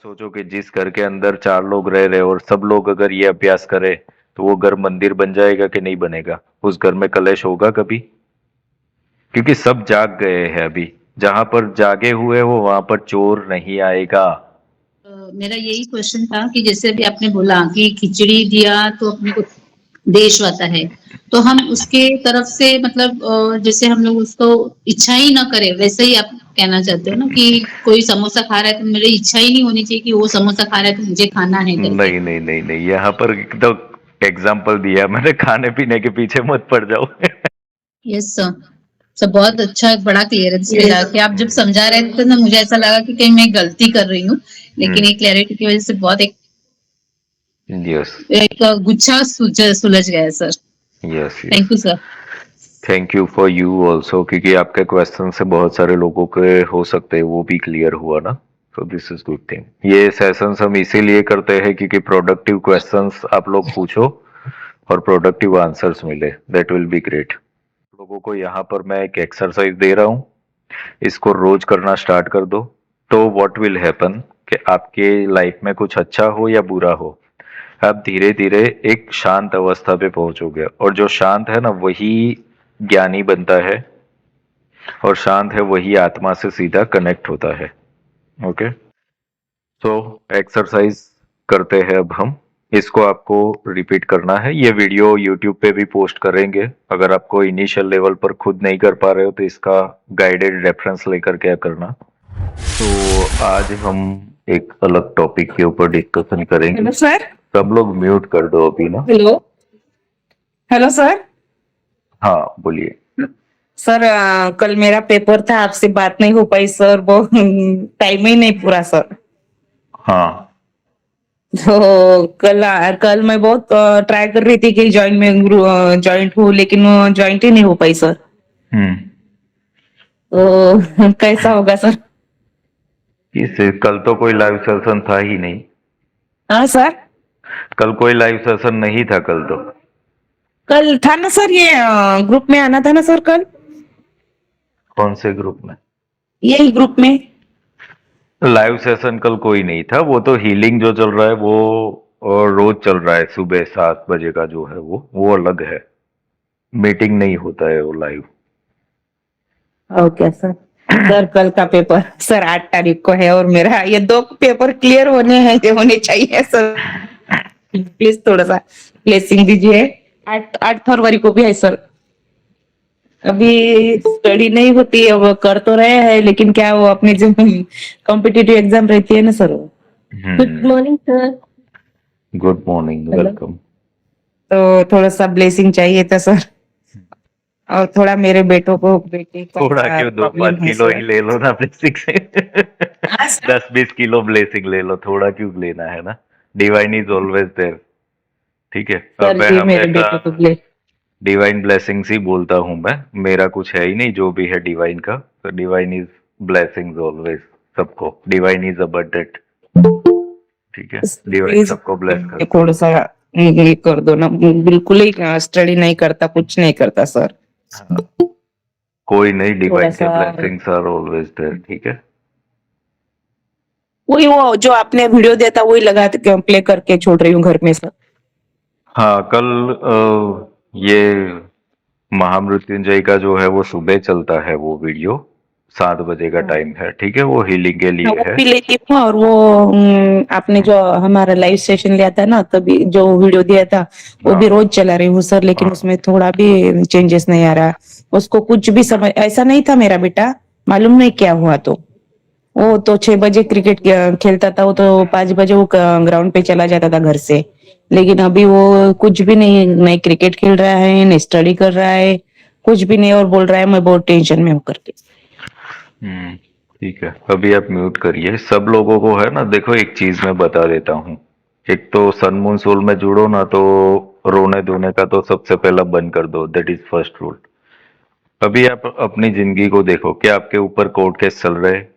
सोचो कि जिस घर के अंदर 4 लोग रह रहे और सब लोग अगर ये अभ्यास करे तो वो घर मंदिर बन जाएगा कि नहीं बनेगा? उस घर में कलेश होगा कभी? क्योंकि सब जाग गए हैं अभी। जहां पर जागे हुए हो वहां पर चोर नहीं आएगा। मेरा यही क्वेश्चन था कि जैसे अभी आपने बोला कि खिचड़ी दिया तो अपने को देश आता है, तो हम उसके तरफ से मतलब जैसे हम लोग उसको इच्छा ही ना करें, वैसे ही आप कहना चाहते हो ना कि कोई समोसा खा रहा है तो मेरी इच्छा ही नहीं होनी चाहिए कि वो समोसा खा रहा है तो मुझे खाना है करके। नहीं नहीं नहीं नहीं, यहाँ पर तो एग्जाम्पल दिया मैंने, खाने पीने के पीछे मत पड़ जाओ। Yes sir. सब बहुत अच्छा, बड़ा क्लियरेंस मिला कि आप जब समझा रहे थे ना मुझे ऐसा लगा कि कहीं मैं गलती कर रही हूँ, लेकिन ये क्लैरिटी की वजह से बहुत यस एक गुच्छा सुलझ गया है sir. Yes yes. Thank you sir. Thank you for you also, क्योंकि आपके क्वेश्चन से बहुत सारे लोगों के हो सकते हैं वो भी क्लियर हुआ ना। So this is good thing. ये सेशंस हम इसीलिए करते हैं क्योंकि प्रोडक्टिव क्वेश्चंस आप लोग पूछो और प्रोडक्टिव आंसर्स मिले, दैट विल बी ग्रेट। लोगों को यहाँ पर मैं एक एक्सरसाइज दे रहा हूँ, इसको रोज करना स्टार्ट कर दो। तो व्हाट विल हैपन कि आपके लाइफ में कुछ अच्छा हो या बुरा हो, आप धीरे धीरे एक शांत अवस्था पे पहुंचोगे, और जो शांत है ना वही ज्ञानी बनता है, और शांत है वही आत्मा से सीधा कनेक्ट होता है। ओके, तो एक्सरसाइज करते हैं अब हम। इसको आपको रिपीट करना है। ये वीडियो यूट्यूब पे भी पोस्ट करेंगे। अगर आपको इनिशियल लेवल पर खुद नहीं कर पा रहे हो तो इसका गाइडेड रेफरेंस लेकर क्या करना। तो आज हम एक अलग टॉपिक के ऊपर डिस्कशन करेंगे। Hello sir. सब लोग म्यूट कर दो अभी ना। हेलो। Hello sir. हाँ बोलिए। सर कल मेरा पेपर था, आपसे बात नहीं हो पाई सर, वो टाइम ही नहीं पूरा सर। हाँ तो कल मैं बहुत ट्राई कर रही थी कि ज्वाइंट हूँ, लेकिन वो ज्वाइंट ही नहीं हो पाई सर। हम्म। तो कैसा होगा सर? इसे कल तो कोई लाइव सेशन था ही नहीं। हाँ सर। कल कोई लाइव सेशन नहीं था कल तो। कल था ना सर, ये ग्रुप में आना था ना सर कल। कौन से ग्रुप में? यही ग्रुप में। लाइव सेशन कल कोई नहीं था। वो तो हीलिंग जो चल रहा है वो और रोज चल रहा है, सुबह 7 बजे का जो है वो अलग है। मीटिंग नहीं होता है वो लाइव। Okay sir. सर कल का पेपर सर 8 तारीख को है, और मेरा ये 2 पेपर क्लियर होने चाहिए सर। प्लीज थोड़ा सा ब्लेसिंग दीजिए। 8 फरवरी को भी है सर। अभी स्टडी नहीं होती है, वो कर तो रहे हैं, लेकिन क्या वो अपनी जो कॉम्पिटिटिव एग्जाम रहती है ना सर वो। Good morning sir. Good morning, hello. Welcome. तो थोड़ा सा ब्लेसिंग चाहिए था सर, और थोड़ा मेरे बेटे का थोड़ा क्यों, दो प्रॉब्लम पाँच है किलो ही सर। ले लो ना बेसिक से। हाँ सर। 10-20 किलो ब्लेसिंग ले लो, थोड़ा क्यों लेना है ना। Divine is always there. ठीक है, अब सर मैं जी मेरे हमेशा बेटे को ब्लेस। डिवाइन ब्लेसिंग्स ही बोलता हूं मैं। मेरा कुछ है ही नहीं, जो भी है डिवाइन का। तो डिवाइन इज ब्लेसिंग्स ऑलवेज। सबको डिवाइन इज अबंडेंट। ठीक है, डिवाइन प्लीज सबको ब्लेस करता थोड़ा सा ये कर दो ना, बिल्कुल ही स्टडी नहीं करता, कुछ नहीं करता सर। है। कोई नहीं, थोड़ा डिवाइन के सा ब्लेसिंग्स आर ऑलवेज देयर। ठीक है। वही, वो जो आपने वीडियो दिया था वही लगा के प्ले करके छोड़ रही हूँ घर में सर। हाँ कल ये महामृत्युंजय का जो है वो सुबह चलता है वो वीडियो। 7 बजे का टाइम है। ठीक है, वो हीलिंग के हाँ, लिए वो है। भी लेती हूँ, और वो आपने जो हमारा लाइव सेशन लिया था ना, तभी जो वीडियो दिया था वो हाँ भी रोज चला रही हूँ सर, लेकिन हाँ उसमें थोड़ा भी चेंजेस नहीं आ रहा। उसको कुछ भी समझ ऐसा नहीं था मेरा बेटा, मालूम नहीं क्या हुआ। तो वो तो 6 बजे क्रिकेट खेलता था, वो तो 5 बजे वो ग्राउंड पे चला जाता था घर से। लेकिन अभी वो कुछ भी नहीं, नहीं क्रिकेट खेल रहा है, नहीं स्टडी कर रहा है, कुछ भी नहीं, और बोल रहा है मैं बहुत टेंशन में हूँ करके। ठीक है, अभी आप म्यूट करिए। सब लोगों को है ना, देखो एक चीज मैं बता देता हूँ। एक तो सन मून सोल में जुड़ो ना, तो रोने धोने का तो सबसे पहला बंद कर दो, दैट इज फर्स्ट रूल। अभी आप अपनी जिंदगी को देखो, क्या आपके ऊपर कोर्ट केस चल रहे हैं?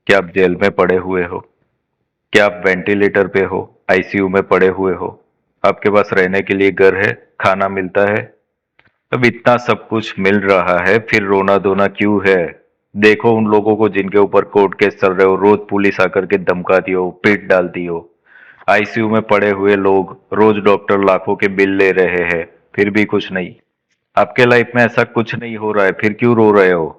क्या आप जेल में पड़े हुए हो? क्या आप वेंटिलेटर पे हो, आईसीयू में पड़े हुए हो? आपके पास रहने के लिए घर है, खाना मिलता है? अब इतना सब कुछ मिल रहा है, फिर रोना धोना क्यों है? देखो उन लोगों को जिनके ऊपर कोर्ट केस चल रहे हो, रोज पुलिस आकर के धमकाती हो, पीट डालती हो। आईसीयू में पड़े हुए लोग, रोज डॉक्टर लाखों के बिल ले रहे हैं, फिर भी कुछ नहीं। आपके लाइफ में ऐसा कुछ नहीं हो रहा है, फिर क्यों रो रहे हो?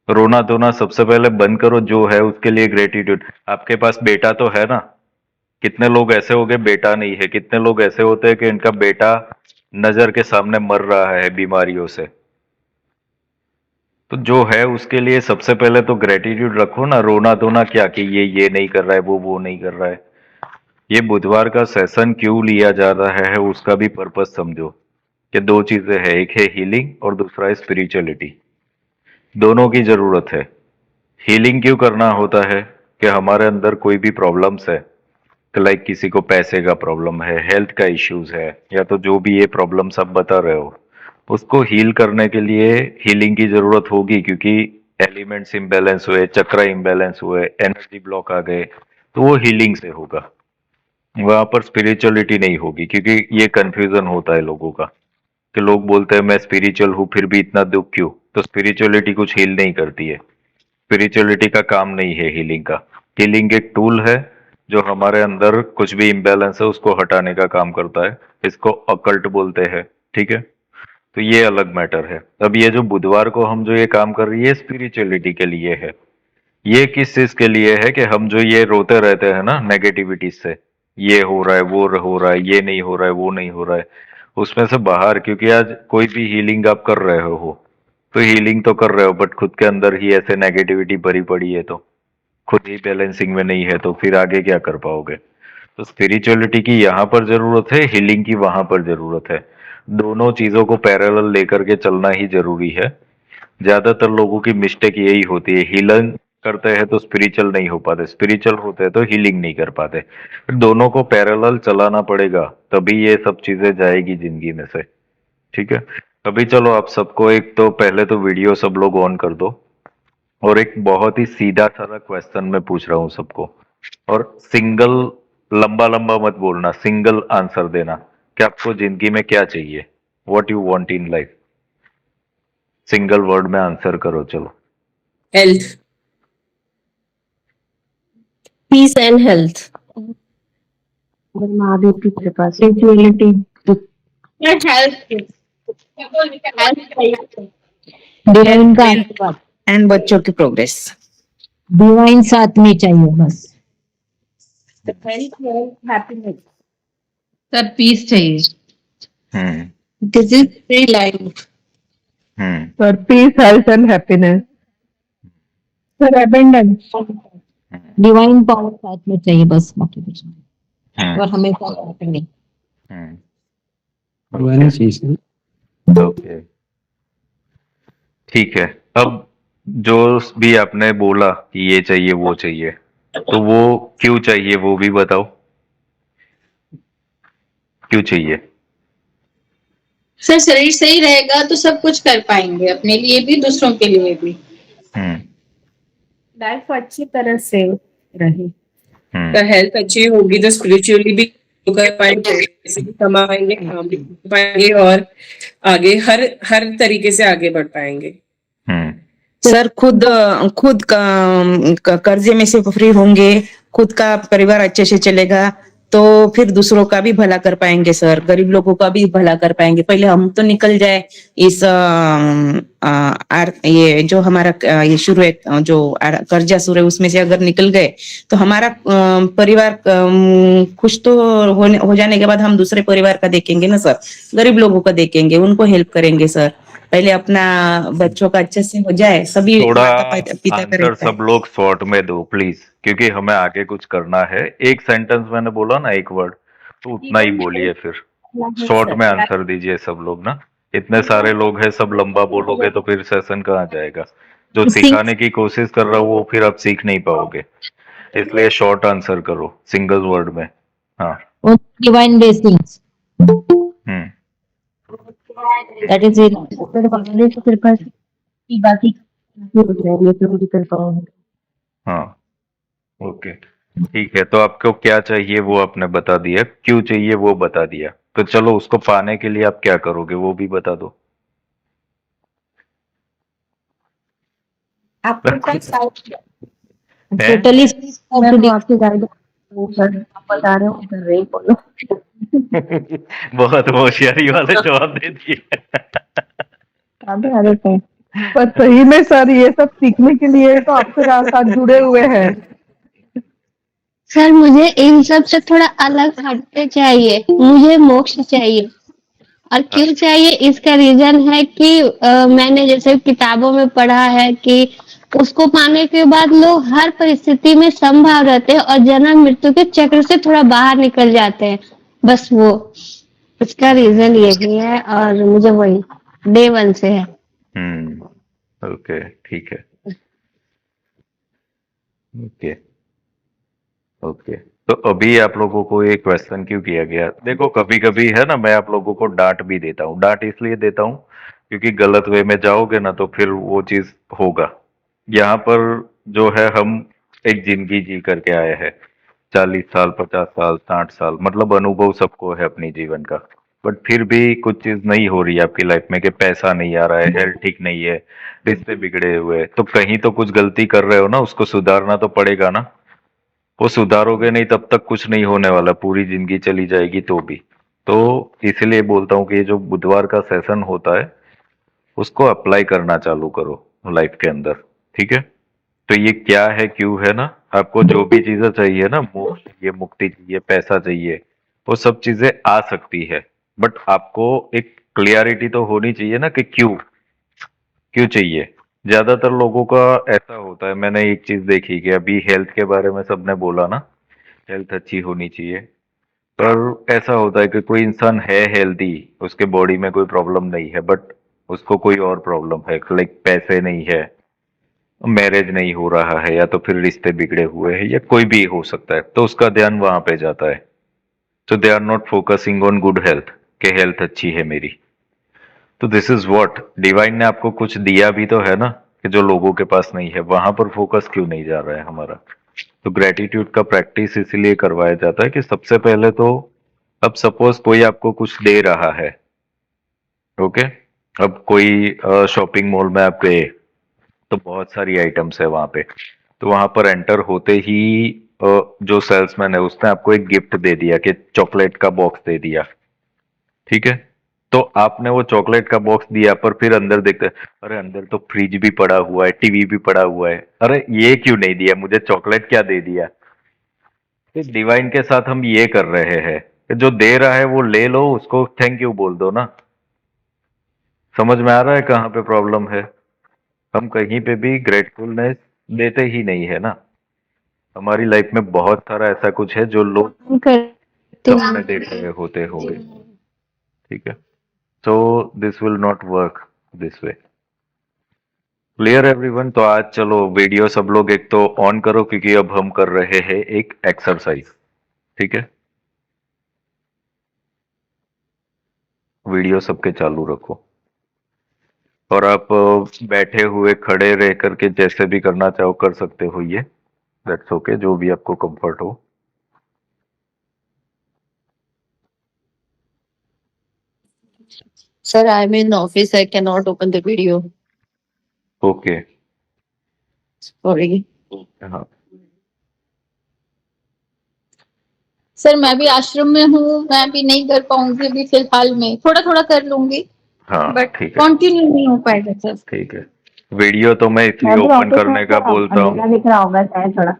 रोना धोना सबसे पहले बंद करो, जो है उसके लिए ग्रेटिट्यूड। आपके पास बेटा तो है ना? कितने लोग ऐसे हो गए बेटा नहीं है, कितने लोग ऐसे होते हैं कि इनका बेटा नजर के सामने मर रहा है बीमारियों से। तो जो है उसके लिए सबसे पहले तो ग्रेटिट्यूड रखो ना, रोना धोना क्या कि ये नहीं कर रहा है, वो नहीं कर रहा है। ये बुधवार का सेशन क्यों लिया जा रहा है उसका भी पर्पस समझो, कि दो चीजें हैं, एक है हीलिंग और दूसरा है स्पिरिचुअलिटी। दोनों की जरूरत है। हीलिंग क्यों करना होता है? कि हमारे अंदर कोई भी प्रॉब्लम्स है, लाइक किसी को पैसे का प्रॉब्लम है, हेल्थ का इश्यूज है, या तो जो भी ये प्रॉब्लम्स आप बता रहे हो, उसको हील करने के लिए हीलिंग की जरूरत होगी, क्योंकि एलिमेंट्स इम्बैलेंस हुए, चक्र इम्बैलेंस हुए, एनर्जी ब्लॉक आ गए, तो वो हीलिंग से होगा। वहां पर स्पिरिचुअलिटी नहीं होगी, क्योंकि ये कंफ्यूजन होता है लोगों का, कि लोग बोलते हैं मैं स्पिरिचुअल हूँ फिर भी इतना दुख क्यों? तो स्पिरिचुअलिटी कुछ हील नहीं करती है। स्पिरिचुअलिटी का काम नहीं है हीलिंग का। हीलिंग एक टूल है जो हमारे अंदर कुछ भी इम्बैलेंस है उसको हटाने का काम करता है। इसको अकल्ट बोलते हैं। ठीक है, तो ये अलग मैटर है। अब ये जो बुधवार को हम जो ये काम कर रही है स्पिरिचुअलिटी के लिए है। ये किस चीज के लिए है? कि हम जो ये रोते रहते हैं ना नेगेटिविटी से, ये हो रहा है, वो हो रहा है, ये नहीं हो रहा है, वो नहीं हो रहा है, उसमें से बाहर, क्योंकि आज कोई भी हीलिंग आप कर रहे हो तो हीलिंग तो कर रहे हो, बट खुद के अंदर ही ऐसे नेगेटिविटी भरी पड़ी है, तो खुद ही बैलेंसिंग में नहीं है, तो फिर आगे क्या कर पाओगे? तो स्पिरिचुअलिटी की यहाँ पर जरूरत है, हीलिंग की वहां पर जरूरत है। दोनों चीजों को पैरेलल लेकर के चलना ही जरूरी है। ज्यादातर लोगों की मिस्टेक यही होती है, हीलिंग करते हैं तो स्पिरिचुअल नहीं हो पाते, स्पिरिचुअल होते हैं तो हीलिंग नहीं कर पाते। फिर दोनों को पैरेलल चलाना पड़ेगा, तभी ये सब चीजें जाएगी जिंदगी में से। ठीक है, अभी चलो आप सबको एक तो पहले तो वीडियो सब लोग ऑन कर दो, और एक बहुत ही सीधा साधा क्वेश्चन मैं पूछ रहा हूँ सबको, और सिंगल, लंबा लंबा मत बोलना, सिंगल आंसर देना कि आपको जिंदगी में क्या चाहिए, what you want in life. Single word में आंसर करो, चलो। Health. Peace and health. Mahadev की कृपा, स्पिरिचुअलिटी डिवाइन का आशीर्वाद, एंड बच्चों की प्रोग्रेस। डिवाइन साथ में चाहिए बस। सर पीस चाहिए। हम्म This is free life. Hmm for piece, health and happiness. Sir abundance, divine power साथ में चाहिए बस, बाकी कुछ नहीं। और हमेशा हैप्पी। ओके, ठीक है। अब जो भी आपने बोला कि ये चाहिए वो चाहिए, तो वो क्यों चाहिए वो भी बताओ, क्यों चाहिए? सर शरीर सही रहेगा तो सब कुछ कर पाएंगे, अपने लिए भी दूसरों के लिए भी। हम्म लाइफ अच्छी तरह से रहे, हम्म तो हेल्थ अच्छी होगी तो स्पिरिचुअली भी कर पाएंगे, पैसे भी कमा पाएंगे, काम भी कर पाएंगे, और आगे हर हर तरीके से आगे बढ़ पाएंगे। हम्म सर खुद खुद कर्जे में से फ्री होंगे, खुद का परिवार अच्छे से चलेगा, तो फिर दूसरों का भी भला कर पाएंगे सर, गरीब लोगों का भी भला कर पाएंगे। पहले हम तो निकल जाए इस ये जो हमारा ये शुरू है, जो कर्जा शुरू है उसमें से अगर निकल गए तो हमारा परिवार खुश तो हो जाने के बाद हम दूसरे परिवार का देखेंगे ना सर, गरीब लोगों का देखेंगे, उनको हेल्प करेंगे सर। पहले अपना बच्चों का अच्छे से हो जाए, सभी थोड़ा पिता का आंसर रहता है। सब लोग शॉर्ट में दो प्लीज, क्योंकि हमें आगे कुछ करना है। एक सेंटेंस मैंने बोला ना, एक वर्ड, तो उतना ही बोलिए, फिर शॉर्ट में आंसर दीजिए सब लोग ना। इतने सारे लोग हैं, सब लंबा बोलोगे तो फिर सेशन कहाँ जाएगा? जो सिखाने की कोशिश कर रहा हूँ वो फिर आप सीख नहीं पाओगे, इसलिए शॉर्ट आंसर करो सिंगल वर्ड में। हाँ। Divine blessings, hmm that is it. भगवान की कृपा से की बाकी हाँ, ओके, ठीक है। तो आपको क्या चाहिए वो आपने बता दिया, क्यों चाहिए वो बता दिया, तो चलो उसको पाने के लिए आप क्या करोगे वो भी बता दो। आपको क्या हैं? टोटली मैं तो आपकी गाइड आप बता रहे हो कर रहे बोलो। बहुत होशियारी वाले जवाब दे दिए। अबे अरे तो पर सही में सर ये सब सीखने के लिए तो आपके साथ जुड़े हुए हैं। सर मुझे इन सब से थोड़ा अलग हटके चाहिए, मुझे मोक्ष चाहिए। और क्यों चाहिए इसका रीजन है कि मैंने जैसे किताबों में पढ़ा है कि उसको पाने के बाद लोग हर परिस्थिति में संभाव रहते हैं और जन्म मृत्यु के चक्र से थोड़ा बाहर निकल जाते हैं। बस वो उसका रीजन ये भी है और मुझे वही डे वन से है। ओके, ठीक है। Okay, okay. तो अभी आप लोगों को ये क्वेश्चन क्यों किया गया? देखो, कभी कभी है ना, मैं आप लोगों को डांट भी देता हूँ। डांट इसलिए देता हूँ क्योंकि गलत वे में जाओगे ना तो फिर वो चीज होगा। यहाँ पर जो है, हम एक जिंदगी जी करके आए हैं, 40 साल, 50 साल, 60 साल, मतलब अनुभव सबको है अपनी जीवन का। बट फिर भी कुछ चीज नहीं हो रही है आपकी लाइफ में, कि पैसा नहीं आ रहा है, हेल्थ ठीक नहीं है, रिश्ते बिगड़े हुए हैं, तो कहीं तो कुछ गलती कर रहे हो ना, उसको सुधारना तो पड़ेगा ना। वो सुधारोगे नहीं तब तक कुछ नहीं होने वाला, पूरी जिंदगी चली जाएगी तो भी। तो इसलिए बोलता हूँ कि ये जो बुधवार का सेशन होता है उसको अप्लाई करना चालू करो लाइफ के अंदर, ठीक है? तो ये क्या है, क्यों है ना, आपको जो भी चीजें चाहिए ना, मोक्ष चाहिए, मुक्ति चाहिए, पैसा चाहिए, वो सब चीजें आ सकती है। बट आपको एक क्लियरिटी तो होनी चाहिए ना कि क्यों क्यों चाहिए। ज्यादातर लोगों का ऐसा होता है, मैंने एक चीज देखी कि अभी हेल्थ के बारे में सबने बोला ना, हेल्थ अच्छी होनी चाहिए। पर ऐसा होता है कि कोई इंसान है हेल्दी, उसके बॉडी में कोई प्रॉब्लम नहीं है, बट उसको कोई और प्रॉब्लम है, लाइक पैसे नहीं है, मैरिज नहीं हो रहा है, या तो फिर रिश्ते बिगड़े हुए हैं, या कोई भी हो सकता है, तो उसका ध्यान वहां पे जाता है। तो they are not focusing on good health, कि हेल्थ अच्छी है मेरी। तो दिस इज व्हाट डिवाइन ने आपको कुछ दिया भी तो है ना, कि जो लोगों के पास नहीं है, वहां पर फोकस क्यों नहीं जा रहा है हमारा? तो ग्रेटिट्यूड का प्रैक्टिस इसीलिए करवाया जाता है कि सबसे पहले तो, अब सपोज कोई आपको कुछ दे रहा है, ओके, अब कोई शॉपिंग मॉल में आप गए, तो बहुत सारी आइटम्स है वहां पे, तो वहां पर एंटर होते ही जो सेल्समैन है उसने आपको एक गिफ्ट दे दिया, कि चॉकलेट का बॉक्स दे दिया, ठीक है? तो आपने वो चॉकलेट का बॉक्स दिया, पर फिर अंदर देखते, अरे अंदर तो फ्रिज भी पड़ा हुआ है, टीवी भी पड़ा हुआ है, अरे ये क्यों नहीं दिया मुझे, चॉकलेट क्या दे दिया? तो डिवाइन के साथ हम ये कर रहे हैं कि जो दे रहा है वो ले लो, उसको थैंक यू बोल दो ना। समझ में आ रहा है कहाँ पे प्रॉब्लम है? हम कहीं पे भी ग्रेटफुलनेस देते ही नहीं है ना। हमारी लाइफ में बहुत सारा ऐसा कुछ है जो लोग करती सपने हूँ। देख रहे होते होंगे, ठीक है? So this will not work this way. Clear everyone? तो आज चलो वीडियो सब लोग एक तो ऑन करो, क्योंकि अब हम कर रहे हैं एक एक्सरसाइज, ठीक है? वीडियो सबके चालू रखो, और आप बैठे हुए, खड़े रह करके जैसे भी करना चाहो कर सकते हो, ये दैट्स ओके, जो भी आपको कंफर्ट हो। Sir, I'm in office. I cannot open the video. Okay, Sorry. हाँ, सर मैं भी आश्रम में हूँ, मैं भी नहीं कर पाऊंगी अभी फिलहाल में, थोड़ा थोड़ा कर लूंगी हाँ, बट ठीक है, कंटिन्यू नहीं हो पाएगा सर। ठीक है। वीडियो तो मैं इसलिए मैं भी ओपन ऑफिस में करने का बोलता हूँ, अंधेरा दिख रहा होगा शायद थोड़ा।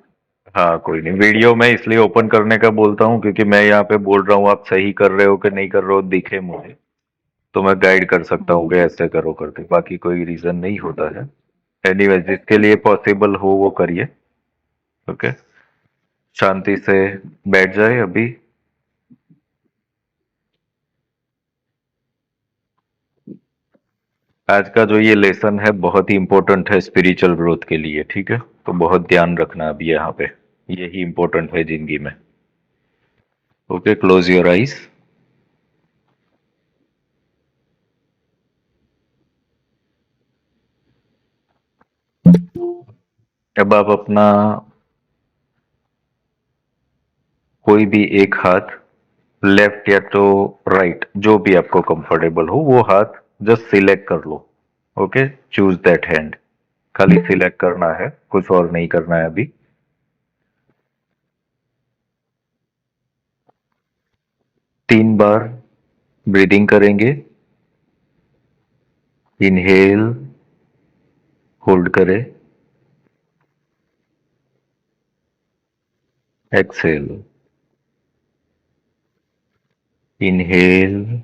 हाँ कोई नहीं, वीडियो मैं इसलिए ओपन करने का बोलता हूँ क्योंकि मैं यहाँ पे बोल रहा हूँ, आप सही कर रहे हो कि नहीं कर रहे हो दिखे मुझे, तो मैं गाइड कर सकता हूँ कि ऐसे करो करके, बाकी कोई रीजन नहीं होता है। एनीवेज, जिसके लिए पॉसिबल हो वो करिए, ओके? शांति से बैठ जाए अभी। आज का जो ये लेसन है बहुत ही इंपॉर्टेंट है स्पिरिचुअल ग्रोथ के लिए, ठीक है? तो बहुत ध्यान रखना अभी यहाँ पे, यही इंपॉर्टेंट है जिंदगी में। Okay, close your eyes. अब आप अपना कोई भी एक हाथ, लेफ्ट या तो राइट, जो भी आपको कंफर्टेबल हो, वो हाथ जस्ट सिलेक्ट कर लो, ओके? Choose that hand. खाली सिलेक्ट करना है, कुछ और नहीं करना है अभी। तीन बार ब्रीदिंग करेंगे। इनहेल, होल्ड करें, exhale, inhale,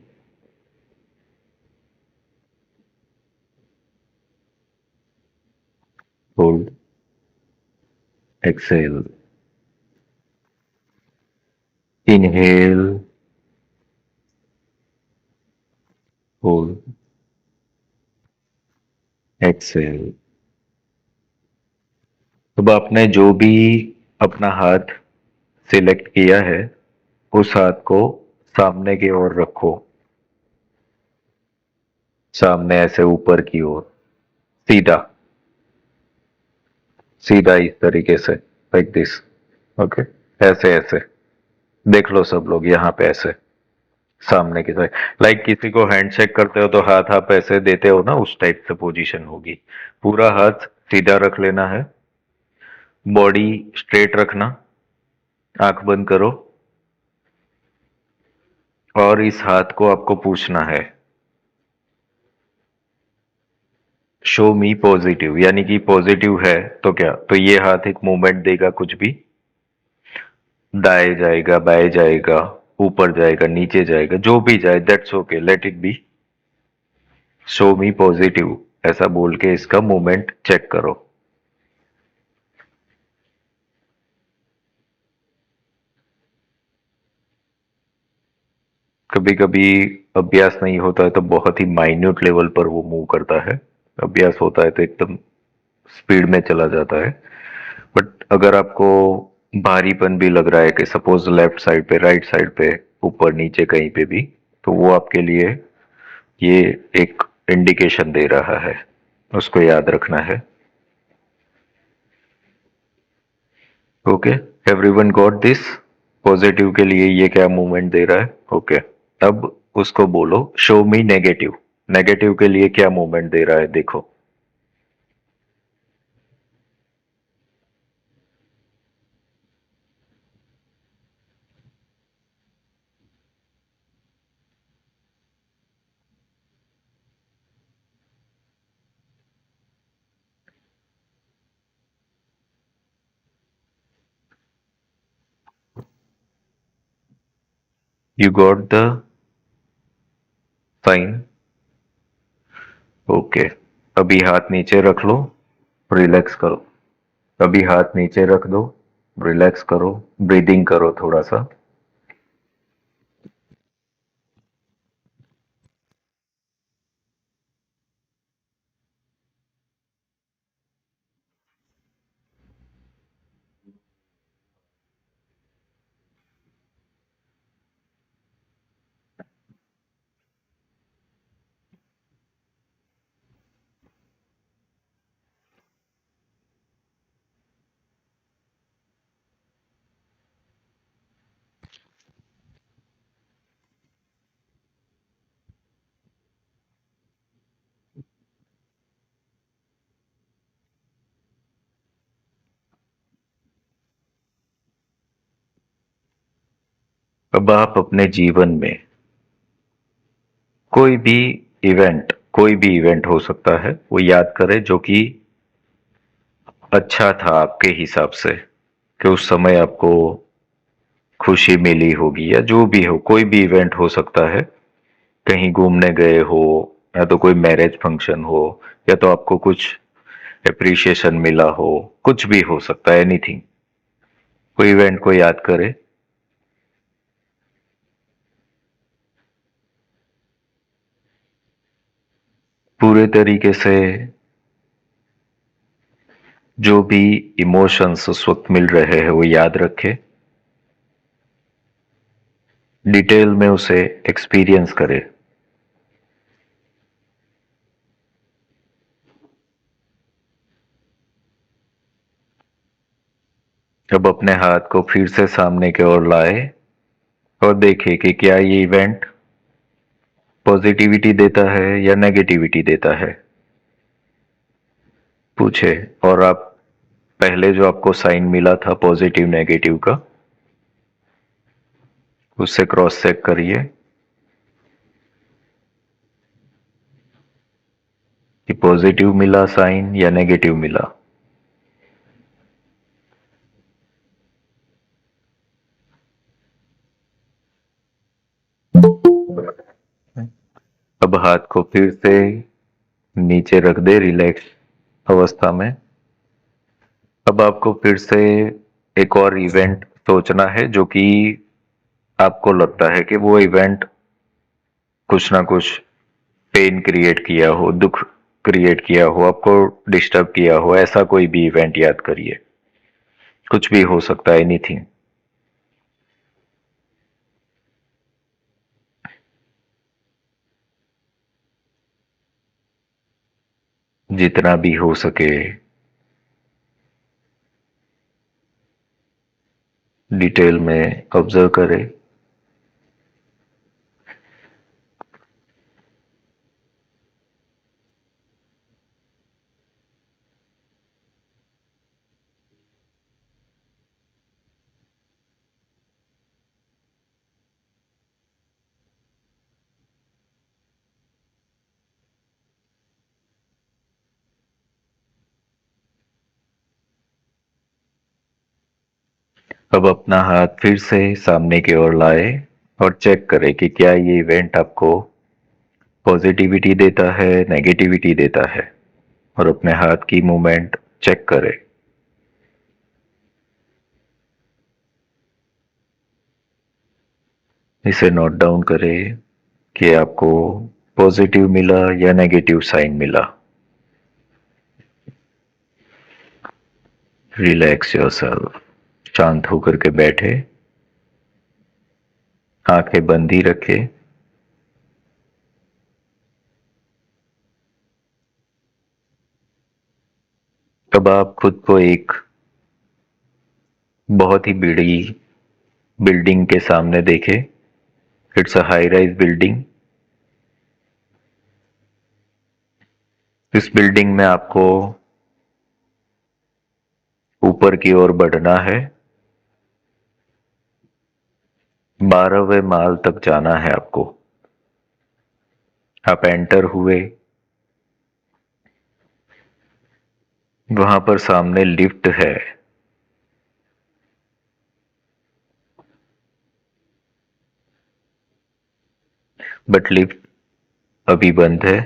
hold, exhale, inhale, hold, exhale. अब आपने जो भी अपना हाथ सिलेक्ट किया है उस हाथ को सामने की ओर रखो, सामने ऐसे ऊपर की ओर, सीधा सीधा इस तरीके से, लाइक दिस। ओके, ऐसे ऐसे देख लो सब लोग यहाँ पे, ऐसे सामने की साइड, लाइक किसी को हैंडशेक करते हो तो हाथ आप ऐसे देते हो ना, उस टाइप से पोजीशन होगी। पूरा हाथ सीधा रख लेना है, बॉडी स्ट्रेट रखना, आंख बंद करो और इस हाथ को आपको पूछना है शो मी पॉजिटिव, यानी कि पॉजिटिव है तो क्या, तो ये हाथ एक मूवमेंट देगा, कुछ भी दाएं जाएगा, बाएं जाएगा, ऊपर जाएगा, नीचे जाएगा, जो भी जाए that's okay, let it be. Show me positive ऐसा बोल के इसका मूवमेंट चेक करो। कभी कभी अभ्यास नहीं होता है तो बहुत ही माइन्यूट लेवल पर वो मूव करता है, अभ्यास होता है तो एकदम स्पीड में चला जाता है। बट अगर आपको भारीपन भी लग रहा है कि सपोज लेफ्ट साइड पे, राइट साइड पे, ऊपर नीचे कहीं पे भी, तो वो आपके लिए ये एक इंडिकेशन दे रहा है, उसको याद रखना है। Okay, everyone got this? Positive के लिए ये क्या मूवमेंट दे रहा है? ओके, अब उसको बोलो शो मी नेगेटिव, नेगेटिव के लिए क्या मूवमेंट दे रहा है देखो। You got the sign? Okay, अभी हाथ नीचे रख लो, रिलैक्स करो। अभी हाथ नीचे रख दो, रिलैक्स करो, ब्रीदिंग करो थोड़ा सा। अब आप अपने जीवन में कोई भी इवेंट हो सकता है, वो याद करें जो कि अच्छा था आपके हिसाब से, कि उस समय आपको खुशी मिली होगी, या जो भी हो, कोई भी इवेंट हो सकता है। कहीं घूमने गए हो, या तो कोई मैरिज फंक्शन हो, या तो आपको कुछ एप्रिसिएशन मिला हो, कुछ भी हो सकता है, एनीथिंग। कोई इवेंट को याद करें। पूरे तरीके से जो भी इमोशंस उस वक्त मिल रहे हैं वो याद रखें, डिटेल में उसे एक्सपीरियंस करें। अब अपने हाथ को फिर से सामने की ओर लाए और देखें कि क्या ये इवेंट पॉजिटिविटी देता है या नेगेटिविटी देता है। पूछे। और आप पहले जो आपको साइन मिला था पॉजिटिव नेगेटिव का, उससे क्रॉस चेक करिए कि पॉजिटिव मिला साइन या नेगेटिव मिला। अब हाथ को फिर से नीचे रख दे रिलैक्स अवस्था में। अब आपको फिर से एक और इवेंट सोचना है जो कि आपको लगता है कि वो इवेंट कुछ ना कुछ पेन क्रिएट किया हो, दुख क्रिएट किया हो, आपको डिस्टर्ब किया हो, ऐसा कोई भी इवेंट याद करिए। कुछ भी हो सकता है, एनीथिंग। जितना भी हो सके डिटेल में ऑब्जर्व करें। अब अपना हाथ फिर से सामने की ओर लाए और चेक करें कि क्या ये इवेंट आपको पॉजिटिविटी देता है, नेगेटिविटी देता है। और अपने हाथ की मूवमेंट चेक करें। इसे नोट डाउन करें कि आपको पॉजिटिव मिला या नेगेटिव साइन मिला। Relax yourself. शांत होकर के बैठे, आंखें बंद ही रखे। अब आप खुद को एक बहुत ही बड़ी बिल्डिंग के सामने देखें। It's a high rise building. इस बिल्डिंग में आपको ऊपर की ओर बढ़ना है। 12वें माल तक जाना है आपको। आप एंटर हुए, वहां पर सामने लिफ्ट है। बट लिफ्ट अभी बंद है,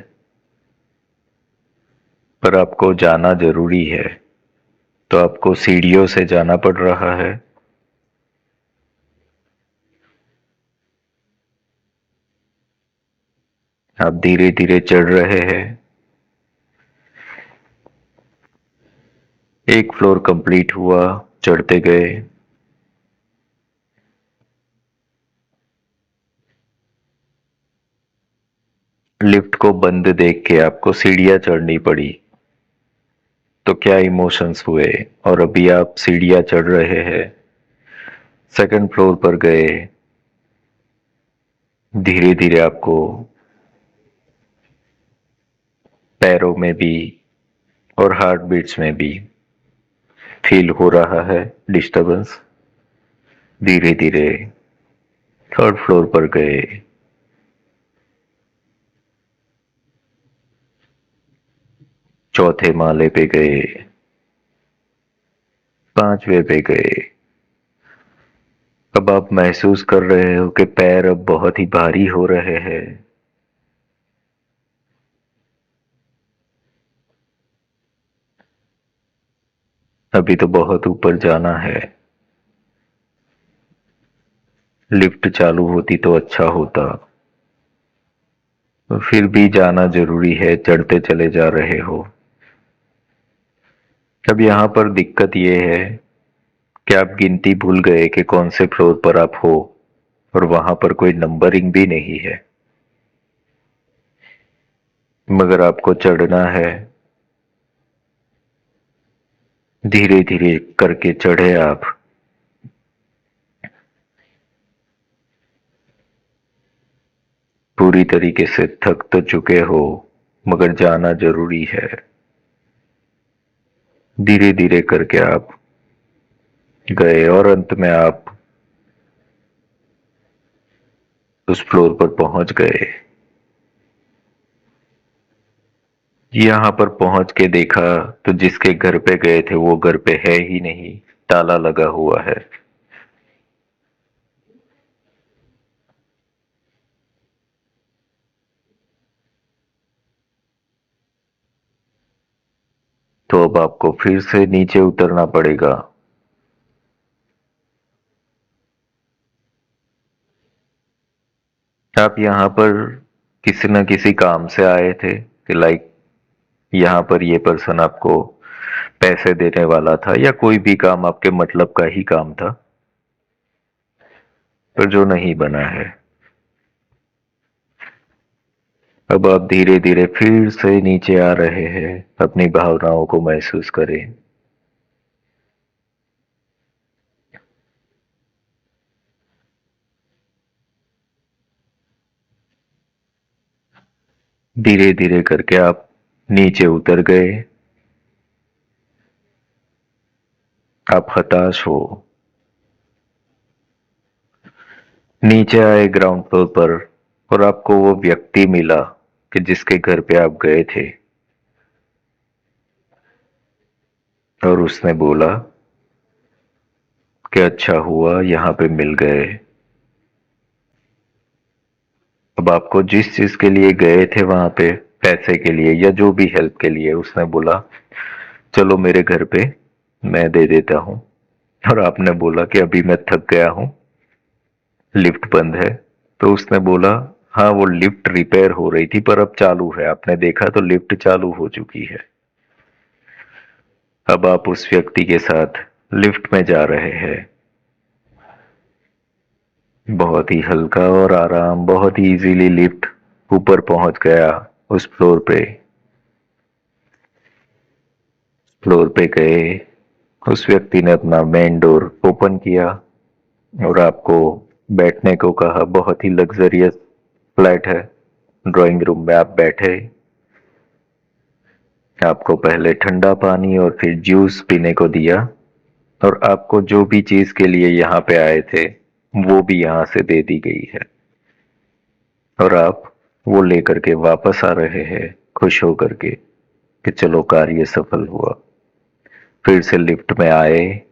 पर आपको जाना जरूरी है, तो आपको सीढ़ियों से जाना पड़ रहा है। आप धीरे धीरे चढ़ रहे हैं। एक फ्लोर कंप्लीट हुआ, चढ़ते गए। लिफ्ट को बंद देख के आपको सीढ़ियां चढ़नी पड़ी, तो क्या इमोशंस हुए। और अभी आप सीढ़ियां चढ़ रहे हैं, सेकंड फ्लोर पर गए। धीरे धीरे आपको पैरों में भी और हार्ट बीट्स में भी फील हो रहा है डिस्टरबेंस। धीरे धीरे थर्ड फ्लोर पर गए। चौथे माले पे गए। 5वें पे गए। अब आप महसूस कर रहे हो कि पैर अब बहुत ही भारी हो रहे हैं। अभी तो बहुत ऊपर जाना है। लिफ्ट चालू होती तो अच्छा होता, तो फिर भी जाना जरूरी है। चढ़ते चले जा रहे हो। अब यहाँ पर दिक्कत ये है कि आप गिनती भूल गए कि कौन से फ्लोर पर आप हो, और वहां पर कोई नंबरिंग भी नहीं है। मगर आपको चढ़ना है। धीरे धीरे करके चढ़े आप। पूरी तरीके से थक तो चुके हो, मगर जाना जरूरी है। धीरे धीरे करके आप गए और अंत में आप उस फ्लोर पर पहुंच गए। यहाँ पर पहुंच के देखा तो जिसके घर पे गए थे वो घर पे है ही नहीं, ताला लगा हुआ है। तो अब आपको फिर से नीचे उतरना पड़ेगा। आप यहाँ पर किसी न किसी काम से आए थे कि लाइक यहाँ पर ये पर्सन आपको पैसे देने वाला था या कोई भी काम आपके मतलब का ही काम था, पर जो नहीं बना है। अब आप धीरे धीरे फिर से नीचे आ रहे हैं। अपनी भावनाओं को महसूस करें। धीरे धीरे करके आप नीचे उतर गए। आप हताश हो। नीचे आए ग्राउंड फ्लोर पर और आपको वो व्यक्ति मिला कि जिसके घर पे आप गए थे, और उसने बोला कि अच्छा हुआ यहाँ पे मिल गए। अब आपको जिस चीज के लिए गए थे वहां पे, पैसे के लिए या जो भी हेल्प के लिए, उसने बोला चलो मेरे घर पे मैं दे देता हूँ। और आपने बोला कि अभी मैं थक गया हूँ, लिफ्ट बंद है। तो उसने बोला हाँ वो लिफ्ट रिपेयर हो रही थी पर अब चालू है। आपने देखा तो लिफ्ट चालू हो चुकी है। अब आप उस व्यक्ति के साथ लिफ्ट में जा रहे हैं। बहुत ही हल्का और आराम, बहुत ही इजीली लिफ्ट ऊपर पहुंच गया उस फ्लोर पे। फ्लोर पे गए, उस व्यक्ति ने अपना मेन डोर ओपन किया और आपको बैठने को कहा। बहुत ही लग्जरियस फ्लैट है। ड्राइंग रूम में आप बैठे। आपको पहले ठंडा पानी और फिर जूस पीने को दिया और आपको जो भी चीज के लिए यहाँ पे आए थे वो भी यहाँ से दे दी गई है। और आप वो लेकर के वापस आ रहे हैं खुश होकर के कि चलो कार्य सफल हुआ। फिर से लिफ्ट में आए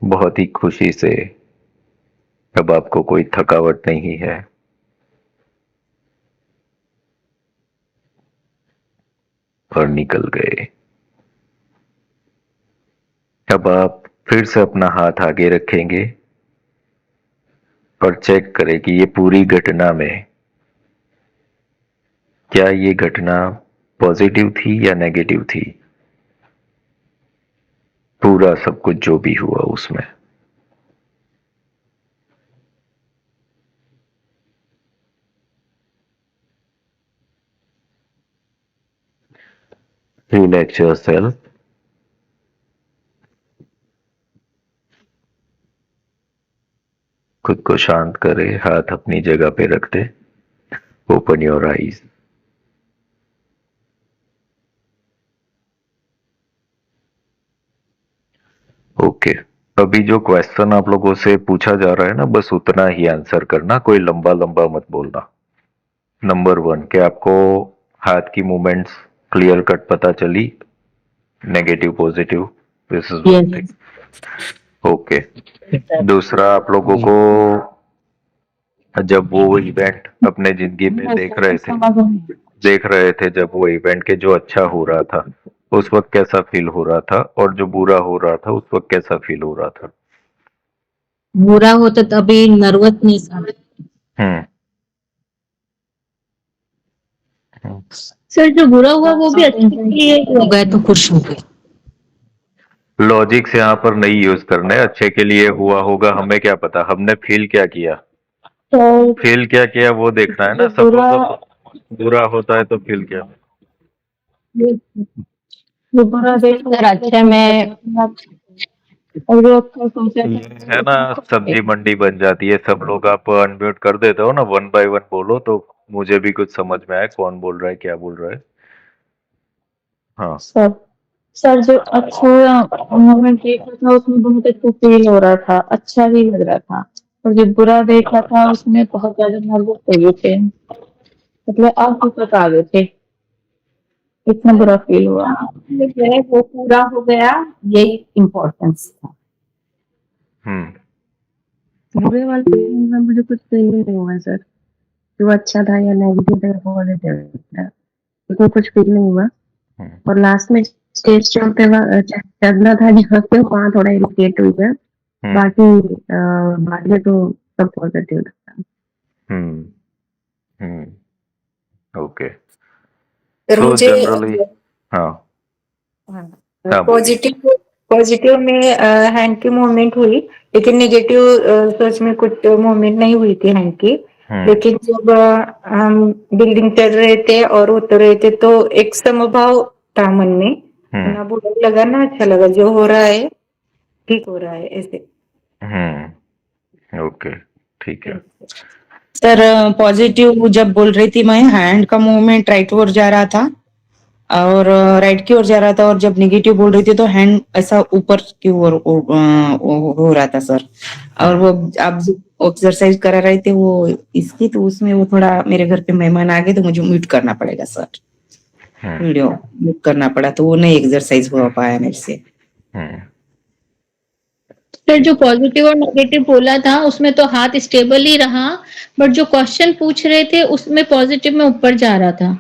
बहुत ही खुशी से। अब आपको कोई थकावट नहीं है। और निकल गए। अब आप फिर से अपना हाथ आगे रखेंगे और चेक करें कि ये पूरी घटना में क्या ये घटना पॉजिटिव थी या नेगेटिव थी। पूरा सब कुछ जो भी हुआ उसमें। Relax yourself. खुद को शांत करे, हाथ अपनी जगह पे रख दे। Open your eyes. ओके, अभी जो क्वेश्चन आप लोगों से पूछा जा रहा है ना, बस उतना ही आंसर करना, कोई लंबा लंबा मत बोलना। नंबर 1 कि आपको हाथ की मूवमेंट्स क्लियर कट पता चली, negative positive, this is one thing. Okay, दूसरा आप लोगों को जब वो इवेंट अपने जिंदगी में देख रहे थे जब वो इवेंट के जो अच्छा हो रहा था उस वक्त कैसा फील हो रहा था, और जो बुरा हो रहा था उस वक्त कैसा फील हो रहा था। बुरा होता तभी नर्वसनेस हम्म सर जो बुरा हुआ वो भी अच्छे के लिए हो गए तो खुश हो गए। लॉजिक्स यहाँ पर नहीं यूज करने। अच्छे के लिए हुआ होगा हमें क्या पता, हमने फील क्या किया। तो फील क्या किया वो देखना है ना। सपोज बुरा होता है तो फील क्या। बुरा देखकर अच्छा मैं है ना, सब्जी मंडी बन जाती है। सब लोग आप अनम्यूट कर देते हो ना, 1 बाय 1 बोलो तो मुझे भी कुछ समझ में आए कौन बोल रहा है क्या बोल रहा है। हाँ सब सर जो अच्छा मोमेंट देखा था उसमें बहुत अच्छा फील हो रहा था, अच्छा ही लग रहा था। और जो बुरा देखा था उसमें बहुत ज्यादा नर्वस हो गए थे, मतलब आंखों तक आ गए थे, इतना बुरा फील हुआ। जो है वो पूरा हो गया, यही इम्पोर्टेंस था। बुरे वाले दिन में मुझे कुछ फील नहीं हुआ सर, जो अच्छा था या नेगेटिव था पॉजिटिव था, तो कुछ फील नहीं हुआ। और लास्ट में स्टेज पे चढ़ना था जहाँ पे, वहाँ थोड़ा इरिटेट हुई है। बाकी बाद में तो सब पॉजिटिव था। ओके, सर सो मुझे जनरली हाँ हाँ बोलिए। पॉजिटिव पॉजिटिव में हैंड की मूवमेंट हुई, लेकिन नेगेटिव सच में कुछ मूवमेंट नहीं हुई थी हैंड की। लेकिन जब हम बिल्डिंग चढ़ रहे थे और उतर रहे थे तो एक समभाव था मन में, ना बुरा लगा ना अच्छा लगा, जो हो रहा है ठीक हो रहा है ऐसे। ओके, ठीक है। सर पॉजिटिव जब बोल रही थी मैं, हैंड का मूवमेंट राइट ओर जा रहा था और राइट की ओर जा रहा था, और जब नेगेटिव बोल रही थी तो हैंड ऐसा ऊपर की ओर हो रहा था सर। और वो आप जो एक्सरसाइज करा रहे थे वो इसकी, तो उसमें वो थोड़ा मेरे घर पे मेहमान आ गए तो मुझे म्यूट करना पड़ेगा सर, वीडियो म्यूट करना पड़ा, तो वो नहीं एक्सरसाइज हो पाया मेरे से। फिर जो पॉजिटिव और नेगेटिव बोला था उसमें तो हाथ स्टेबल ही रहा, बट जो क्वेश्चन पूछ रहे थे उसमें पॉजिटिव में ऊपर जा रहा था।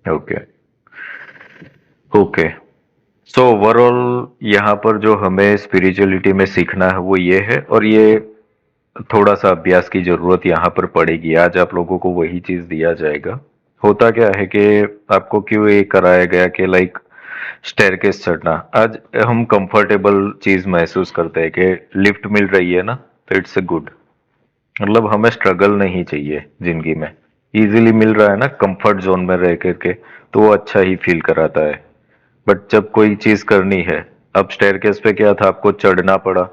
ओके ओके, सो ओवरऑल यहाँ पर जो हमें स्पिरिचुअलिटी में सीखना है वो ये है, और ये थोड़ा सा अभ्यास की जरूरत यहाँ पर पड़ेगी। आज आप लोगों को वही चीज दिया जाएगा। होता क्या है कि आपको क्यों ये कराया गया कि लाइक स्टेयरकेस चढ़ना, आज हम कंफर्टेबल चीज महसूस करते हैं कि लिफ्ट मिल रही है ना, तो इट्स ए गुड, मतलब हमें स्ट्रगल नहीं चाहिए जिंदगी में, इजीली मिल रहा है ना कंफर्ट जोन में रह करके, तो वो अच्छा ही फील कराता है। बट जब कोई चीज करनी है, अब स्टेयरकेस पे क्या था, आपको चढ़ना पड़ा,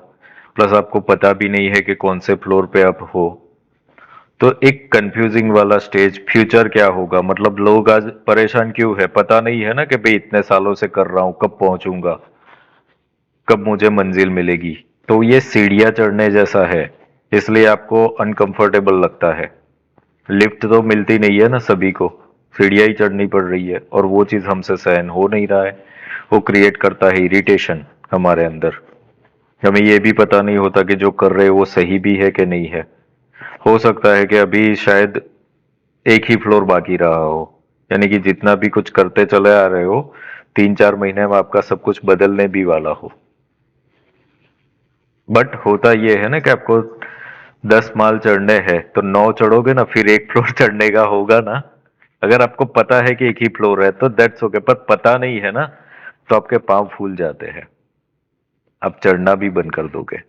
प्लस आपको पता भी नहीं है कि कौन से फ्लोर पे आप हो, तो एक कंफ्यूजिंग वाला स्टेज, फ्यूचर क्या होगा, मतलब लोग आज परेशान क्यों है, पता नहीं है ना कि भाई इतने सालों से कर रहा हूं, कब पहुंचूंगा, कब मुझे मंजिल मिलेगी। तो ये सीढ़ियां चढ़ने जैसा है, इसलिए आपको अनकंफर्टेबल लगता है। लिफ्ट तो मिलती नहीं है ना सभी को, सीढ़ियां ही चढ़नी पड़ रही है, और वो चीज हमसे सहन हो नहीं रहा है, वो क्रिएट करता है इरिटेशन हमारे अंदर। हमें ये भी पता नहीं होता कि जो कर रहे हैं वो सही भी है कि नहीं है। हो सकता है कि अभी शायद एक ही फ्लोर बाकी रहा हो, यानी कि जितना भी कुछ करते चले आ रहे हो, 3-4 महीने में आपका सब कुछ बदलने भी वाला हो। बट होता ये है ना कि आपको 10 माल चढ़ने हैं तो 9 चढ़ोगे ना, फिर एक फ्लोर चढ़ने का होगा ना। अगर आपको पता है कि एक ही फ्लोर है तो दैट्स ओके, पर पता नहीं है ना, तो आपके पांव फूल जाते हैं, आप चढ़ना भी बंद कर दोगे।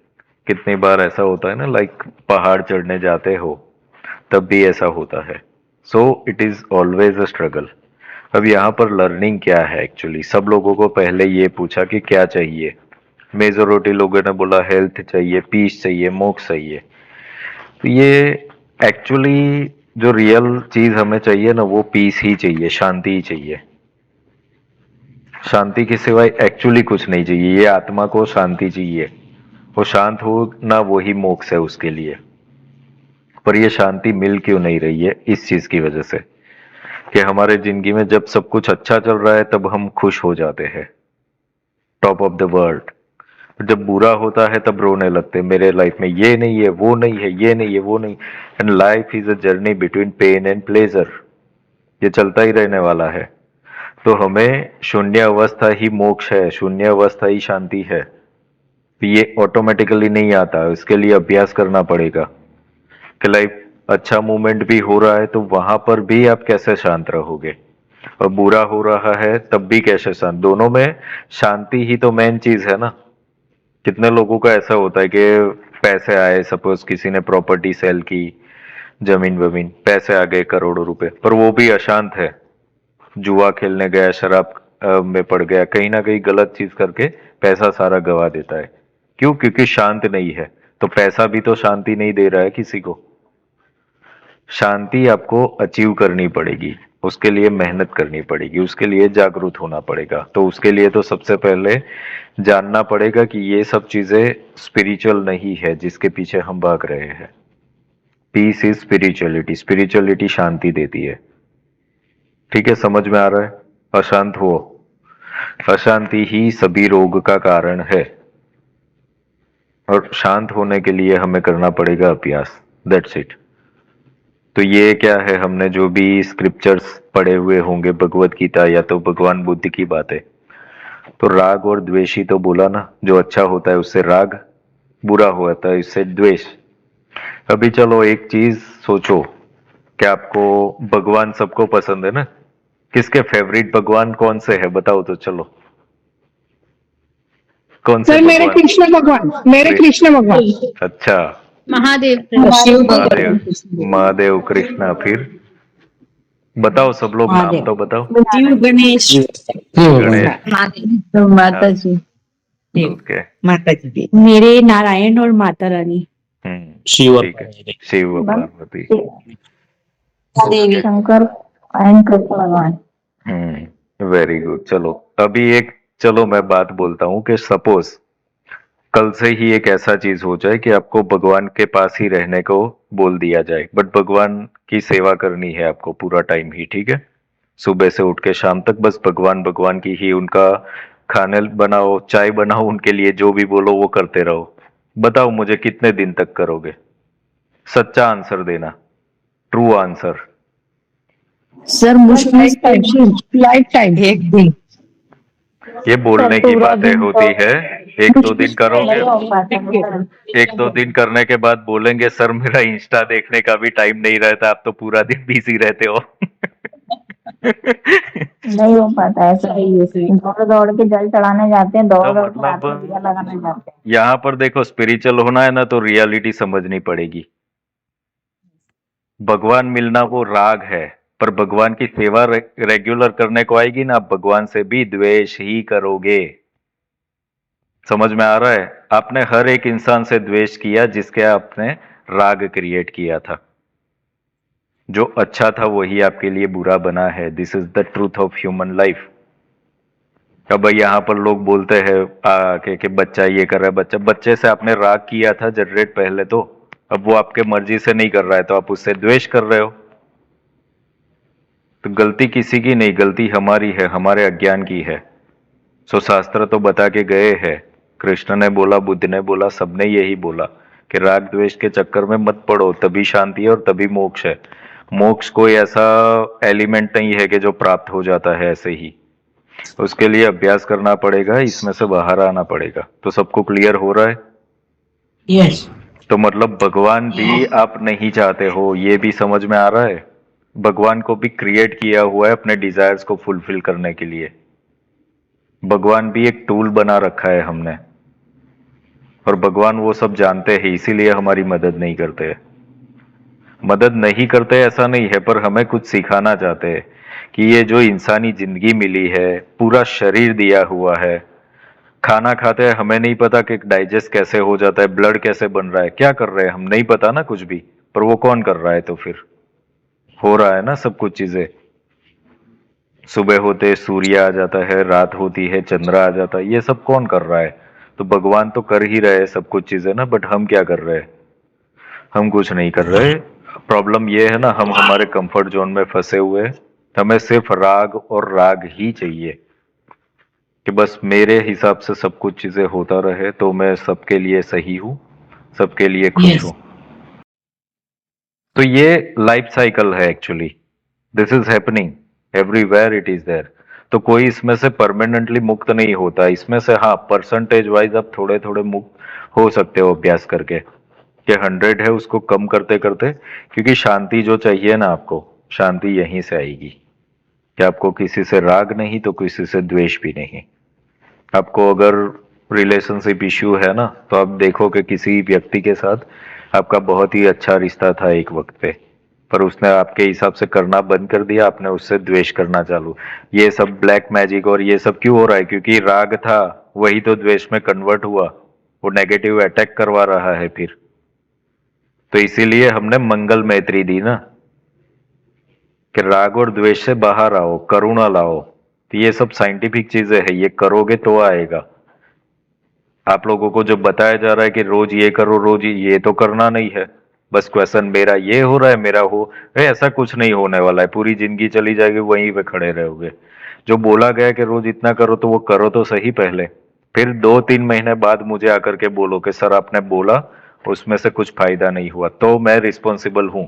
कितनी बार ऐसा होता है ना, लाइक पहाड़ चढ़ने जाते हो तब भी ऐसा होता है। So it is always a struggle. अब यहाँ पर लर्निंग क्या है एक्चुअली, सब लोगों को पहले ये पूछा कि क्या चाहिए, मेजोरिटी लोगों ने बोला हेल्थ चाहिए, पीस चाहिए, मोक्ष चाहिए। तो ये एक्चुअली जो रियल चीज हमें चाहिए ना, वो पीस ही चाहिए, शांति ही चाहिए। शांति के सिवाय एक्चुअली कुछ नहीं चाहिए, ये आत्मा को शांति चाहिए, वो शांत हो ना, वही मोक्ष है उसके लिए। पर ये शांति मिल क्यों नहीं रही है, इस चीज की वजह से कि हमारे जिंदगी में जब सब कुछ अच्छा चल रहा है तब हम खुश हो जाते हैं, टॉप ऑफ द वर्ल्ड। जब बुरा होता है तब रोने लगते हैं, मेरे लाइफ में ये नहीं है, वो नहीं है, ये नहीं है, वो नहीं। And life is a journey between pain and pleasure, ये चलता ही रहने वाला है। तो हमें शून्य अवस्था ही मोक्ष है, शून्य अवस्था ही शांति है। ये ऑटोमेटिकली नहीं आता है, इसके लिए अभ्यास करना पड़ेगा कि लाइफ अच्छा मूवमेंट भी हो रहा है तो वहां पर भी आप कैसे शांत रहोगे, और बुरा हो रहा है तब भी कैसे शांत, दोनों में शांति ही तो मेन चीज है ना। कितने लोगों का ऐसा होता है कि पैसे आए, सपोज किसी ने प्रॉपर्टी सेल की, जमीन वमीन, पैसे आ गए करोड़ों रुपए, पर वो भी अशांत है, जुआ खेलने गया, शराब में पड़ गया, कहीं ना कहीं गलत चीज करके पैसा सारा गवा देता है। क्यों? क्योंकि शांत नहीं है। तो पैसा भी तो शांति नहीं दे रहा है किसी को। शांति आपको अचीव करनी पड़ेगी, उसके लिए मेहनत करनी पड़ेगी, उसके लिए जागरूक होना पड़ेगा। तो उसके लिए तो सबसे पहले जानना पड़ेगा कि ये सब चीजें स्पिरिचुअल नहीं है जिसके पीछे हम भाग रहे हैं। पीस इज स्पिरिचुअलिटी, स्पिरिचुअलिटी शांति देती है। ठीक है, समझ में आ रहा है? अशांत हो, अशांति ही सभी रोग का कारण है, और शांत होने के लिए हमें करना पड़ेगा अभ्यास। That's it. तो ये क्या है, हमने जो भी स्क्रिप्चर्स पढ़े हुए होंगे भगवत गीता या तो भगवान बुद्ध की बातें, तो राग और द्वेष ही तो बोला ना, जो अच्छा होता है उससे राग, बुरा होता है इससे द्वेष। अभी चलो एक चीज सोचो कि आपको भगवान सबको पसंद है ना, किसके फेवरेट भगवान कौन से है बताओ तो चलो, कौन से सर मेरे भगवान? कृष्ण भगवान, मेरे कृष्ण भगवान। अच्छा, महादेव शिव महादेव, महादेव कृष्णा। फिर बताओ सब लोग नाम तो बताओ। शिव गणेश, गणेश, तो माता जी, ओके, माता जी भी। मेरे नारायण और माता रानी, शिव और ठीक है, शिव और पार्वती। देवी, शंकर एंड कृष्ण भगवान। Very good. चलो अभी एक, चलो मैं बात बोलता हूँ कि सपोज कल से ही एक ऐसा चीज हो जाए कि आपको भगवान के पास ही रहने को बोल दिया जाए, बट भगवान की सेवा करनी है आपको पूरा टाइम ही, ठीक है? सुबह से उठ के शाम तक बस भगवान भगवान की ही, उनका खाने बनाओ, चाय बनाओ उनके लिए, जो भी बोलो वो करते रहो। बताओ मुझे कितने दिन तक करोगे? सच्चा आंसर देना, ट्रू आंसर। सर मुश्किल लाइफ टाइम, एक दिन। ये बोलने की बातें होती है, एक दो दिन करोगे, एक दो दिन करने के बाद बोलेंगे सर मेरा इंस्टा देखने का भी टाइम नहीं रहता, आप तो पूरा दिन बिजी रहते हो। नहीं हो पाता, ऐसा ही है। दौड़ दौड़ के जल चढ़ाने जाते हैं, दौड़ तो दौड़ के हाथ में मतलब दिया लगाने जाते हैं। यहाँ पर देखो, स्पिरिचुअल होना है ना तो रियलिटी समझनी पड़ेगी। भगवान मिलना वो राग है, पर भगवान की सेवा रेगुलर करने को आएगी ना, आप भगवान से भी द्वेष ही करोगे। समझ में आ रहा है? आपने हर एक इंसान से द्वेष किया जिसके आपने राग क्रिएट किया था। जो अच्छा था वही आपके लिए बुरा बना है। This is the truth of human life. अब यहाँ पर लोग बोलते हैं कि बच्चा ये कर रहा है, बच्चे से आपने राग किया था जनरेट पहले, तो अब वो आपके मर्जी से नहीं कर रहा है तो आप उससे द्वेष कर रहे हो। तो गलती किसी की नहीं, गलती हमारी है, हमारे अज्ञान की है। सो शास्त्र तो बता के गए हैं, कृष्ण ने बोला, बुद्ध ने बोला, सबने यही बोला कि राग द्वेष के चक्कर में मत पड़ो, तभी शांति है और तभी मोक्ष है। मोक्ष कोई ऐसा एलिमेंट नहीं है कि जो प्राप्त हो जाता है ऐसे ही, उसके लिए अभ्यास करना पड़ेगा, इसमें से बाहर आना पड़ेगा। तो सबको क्लियर हो रहा है? यस। तो मतलब भगवान भी आप नहीं चाहते हो, ये भी समझ में आ रहा है? भगवान को भी क्रिएट किया हुआ है अपने डिजायर्स को फुलफिल करने के लिए। भगवान भी एक टूल बना रखा है हमने, और भगवान वो सब जानते हैं, इसीलिए हमारी मदद नहीं करते। मदद नहीं करते ऐसा नहीं है, पर हमें कुछ सिखाना चाहते हैं कि ये जो इंसानी जिंदगी मिली है, पूरा शरीर दिया हुआ है, खाना खाते हैं हमें नहीं पता कि डाइजेस्ट कैसे हो जाता है, ब्लड कैसे बन रहा है, क्या कर रहे हैं हम नहीं पता ना कुछ भी, पर वो कौन कर रहा है? तो फिर हो रहा है ना सब कुछ चीजें। सुबह होते सूर्य आ जाता है, रात होती है चंद्र आ जाता है, ये सब कौन कर रहा है? तो भगवान तो कर ही रहे हैं सब कुछ चीजें ना, बट हम क्या कर रहे हैं? हम कुछ नहीं कर रहे। प्रॉब्लम ये है ना, हम हमारे कंफर्ट जोन में फंसे हुए हैं। हमें सिर्फ राग और राग ही चाहिए कि बस मेरे हिसाब से सब कुछ चीजें होता रहे, तो मैं सबके लिए सही हूँ, सबके लिए खुश हूँ। तो ये लाइफ साइकिल है actually, this is happening everywhere, it is there. तो कोई इसमें से परमानेंटली मुक्त नहीं होता। इसमें से हाँ, परसेंटेज वाइज आप थोड़े थोड़े मुक्त हो सकते हो अभ्यास करके, कि 100 है उसको कम करते करते, क्योंकि शांति जो चाहिए ना आपको, शांति यहीं से आएगी कि आपको किसी से राग नहीं तो किसी से द्वेष भी नहीं। आपको अगर रिलेशनशिप इश्यू है ना, तो आप देखो कि किसी व्यक्ति के साथ आपका बहुत ही अच्छा रिश्ता था एक वक्त पे, पर उसने आपके हिसाब से करना बंद कर दिया, आपने उससे द्वेष करना चालू। ये सब ब्लैक मैजिक और ये सब क्यों हो रहा है? क्योंकि राग था, वही तो द्वेष में कन्वर्ट हुआ, वो नेगेटिव अटैक करवा रहा है फिर। तो इसीलिए हमने मंगल मैत्री दी ना, कि राग और द्वेष से बाहर आओ, करुणा लाओ। तो ये सब साइंटिफिक चीजें है, ये करोगे तो आएगा। आप लोगों को जो बताया जा रहा है कि रोज ये करो, रोज ये तो करना नहीं है। बस क्वेश्चन मेरा ये हो रहा है, मेरा हो ऐसा कुछ नहीं होने वाला है। पूरी जिंदगी चली जाएगी, वहीं पे खड़े रहोगे। जो बोला गया कि रोज इतना करो, तो वो करो तो सही पहले। फिर 2-3 महीने बाद मुझे आकर के बोलो कि सर आपने बोला उसमें से कुछ फायदा नहीं हुआ, तो मैं रिस्पॉन्सिबल हूं।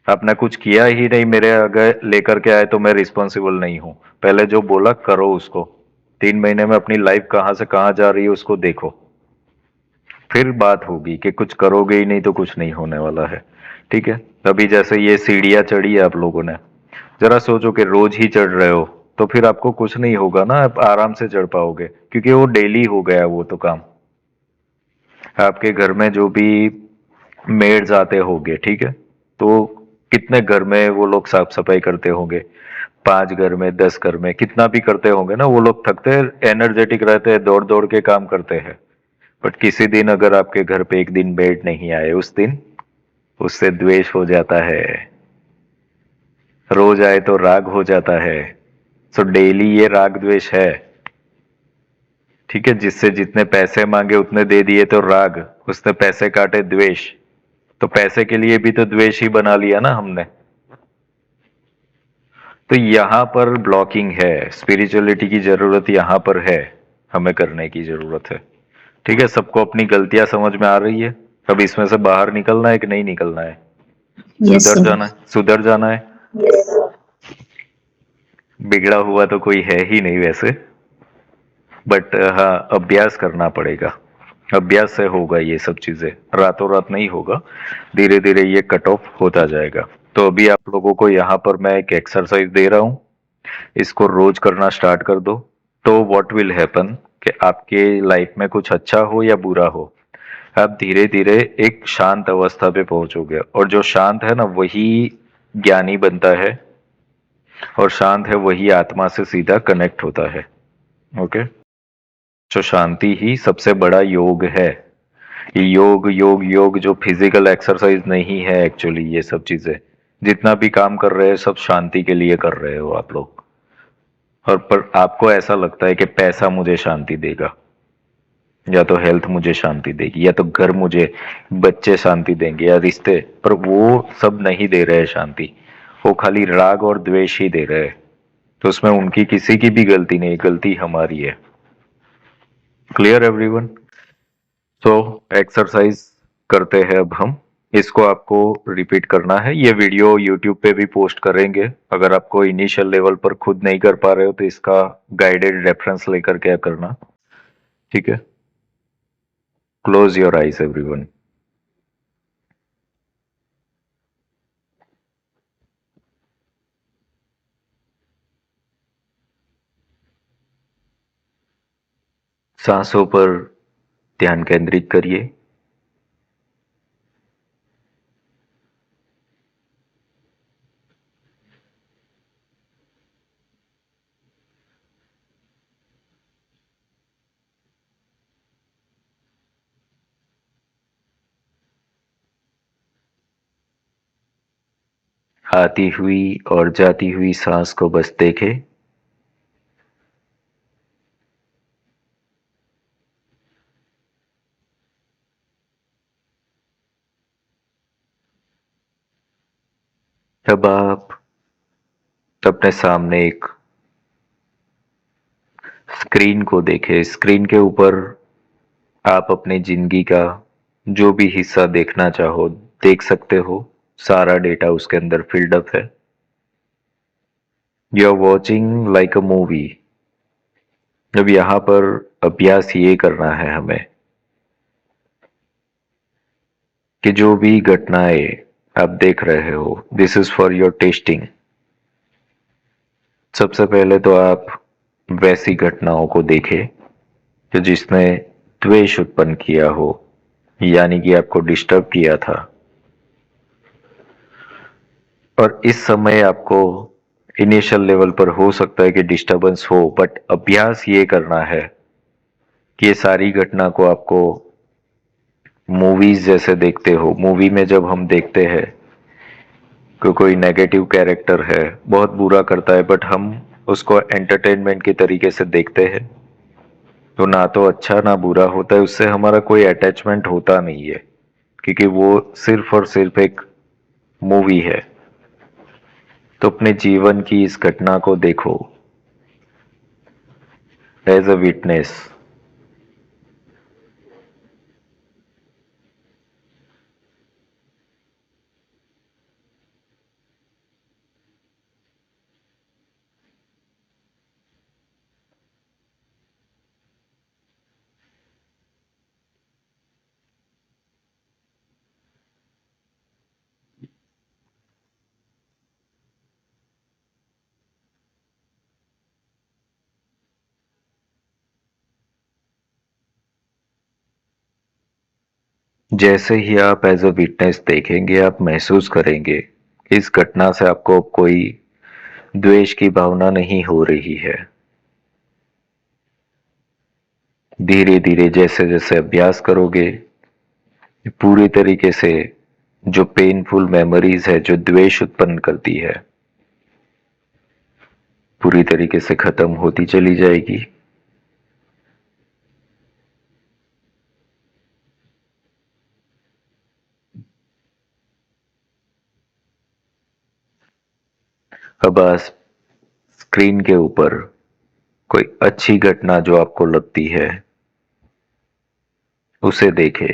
आपने कुछ किया ही नहीं, मेरे अगर लेकर के आए तो मैं रिस्पॉन्सिबल नहीं हूं। पहले जो बोला करो उसको। 3 महीने में अपनी लाइफ कहां से कहां जा रही है उसको देखो, फिर बात होगी कि कुछ करोगे ही नहीं तो कुछ नहीं होने वाला है। ठीक है, अभी जैसे ये सीढ़ियां चढ़ी है आप लोगों ने, जरा सोचो कि रोज ही चढ़ रहे हो तो फिर आपको कुछ नहीं होगा ना, आप आराम से चढ़ पाओगे, क्योंकि वो डेली हो गया वो तो काम। आपके घर में जो भी मेड्स आते होंगे, ठीक है, तो कितने घर में वो लोग साफ सफाई करते होंगे, 5 घर में 10 घर में कितना भी करते होंगे ना, वो लोग थकते एनर्जेटिक रहते हैं, दौड़ दौड़ के काम करते हैं। बट किसी दिन अगर आपके घर पे एक दिन मेड नहीं आए, उस दिन उससे द्वेष हो जाता है। रोज आए तो राग हो जाता है। सो डेली ये राग द्वेष है। ठीक है, जिससे जितने पैसे मांगे उतने दे दिए तो राग, उसने पैसे काटे द्वेष। तो पैसे के लिए भी तो द्वेष ही बना लिया ना हमने। तो यहाँ पर ब्लॉकिंग है, स्पिरिचुअलिटी की जरूरत यहाँ पर है, हमें करने की जरूरत है। ठीक है, सबको अपनी गलतियां समझ में आ रही है। अब इसमें से बाहर निकलना है कि नहीं निकलना है? यस सुधर सर। जाना है, सुधर जाना है। बिगड़ा हुआ तो कोई है ही नहीं वैसे, बट हाँ, अभ्यास करना पड़ेगा। अभ्यास से होगा ये सब चीजें, रातों रात नहीं होगा, धीरे धीरे ये कट ऑफ होता जाएगा। तो अभी आप लोगों को यहाँ पर मैं एक एक्सरसाइज दे रहा हूँ, इसको रोज करना स्टार्ट कर दो। तो व्हाट विल हैपन कि आपके लाइफ में कुछ अच्छा हो या बुरा हो, आप धीरे धीरे एक शांत अवस्था पे पहुंचोगे। और जो शांत है ना, वही ज्ञानी बनता है, और शांत है वही आत्मा से सीधा कनेक्ट होता है। ओके, तो शांति ही सबसे बड़ा योग है। ये योग योग योग जो फिजिकल एक्सरसाइज नहीं है एक्चुअली, ये सब चीजें जितना भी काम कर रहे हैं सब शांति के लिए कर रहे हो आप लोग। और पर आपको ऐसा लगता है कि पैसा मुझे शांति देगा, या तो हेल्थ मुझे शांति देगी, या तो घर मुझे, बच्चे शांति देंगे, या रिश्ते, पर वो सब नहीं दे रहे शांति। वो खाली राग और द्वेष ही दे रहे हैं। तो उसमें उनकी किसी की भी गलती नहीं, गलती हमारी है। Clear everyone? तो एक्सरसाइज करते हैं अब हम। इसको आपको रिपीट करना है। ये वीडियो यूट्यूब पे भी पोस्ट करेंगे। अगर आपको इनिशियल लेवल पर खुद नहीं कर पा रहे हो तो इसका गाइडेड रेफरेंस लेकर क्या करना। ठीक है, क्लोज योर आईज एवरीवन। सांसों पर ध्यान केंद्रित करिए। आती हुई और जाती हुई सांस को बस देखें। अब आप अपने सामने एक स्क्रीन को देखें। स्क्रीन के ऊपर आप अपनी जिंदगी का जो भी हिस्सा देखना चाहो देख सकते हो। सारा डेटा उसके अंदर फिल्ड अप है। You are watching like a movie. अब यहाँ पर अभ्यास ये करना है हमें कि जो भी घटनाएं आप देख रहे हो, this is for your testing. सबसे पहले तो आप वैसी घटनाओं को देखें कि जिसने द्वेष उत्पन्न किया हो, यानी कि आपको डिस्टर्ब किया था। और इस समय आपको इनिशियल लेवल पर हो सकता है कि डिस्टरबेंस हो, बट अभ्यास ये करना है कि ये सारी घटना को आपको मूवीज जैसे देखते हो। मूवी में जब हम देखते हैं कोई नेगेटिव कैरेक्टर है, बहुत बुरा करता है, बट हम उसको एंटरटेनमेंट के तरीके से देखते हैं, तो ना तो अच्छा ना बुरा होता है, उससे हमारा कोई अटैचमेंट होता नहीं है, क्योंकि वो सिर्फ और सिर्फ एक मूवी है। तो अपने जीवन की इस घटना को देखो एज अ विटनेस। जैसे ही आप एज अ विटनेस देखेंगे, आप महसूस करेंगे इस घटना से आपको कोई द्वेष की भावना नहीं हो रही है। धीरे धीरे जैसे जैसे अभ्यास करोगे, पूरी तरीके से जो पेनफुल मेमोरीज है, जो द्वेष उत्पन्न करती है, पूरी तरीके से खत्म होती चली जाएगी। अब आज स्क्रीन के ऊपर कोई अच्छी घटना जो आपको लगती है उसे देखे।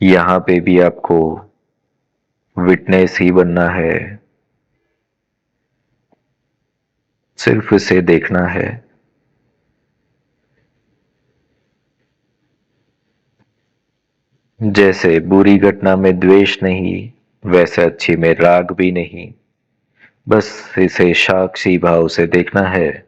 यहां पे भी आपको विटनेस ही बनना है, सिर्फ इसे देखना है। जैसे बुरी घटना में द्वेष नहीं, वैसे अच्छी में राग भी नहीं, बस इसे साक्षी भाव से देखना है।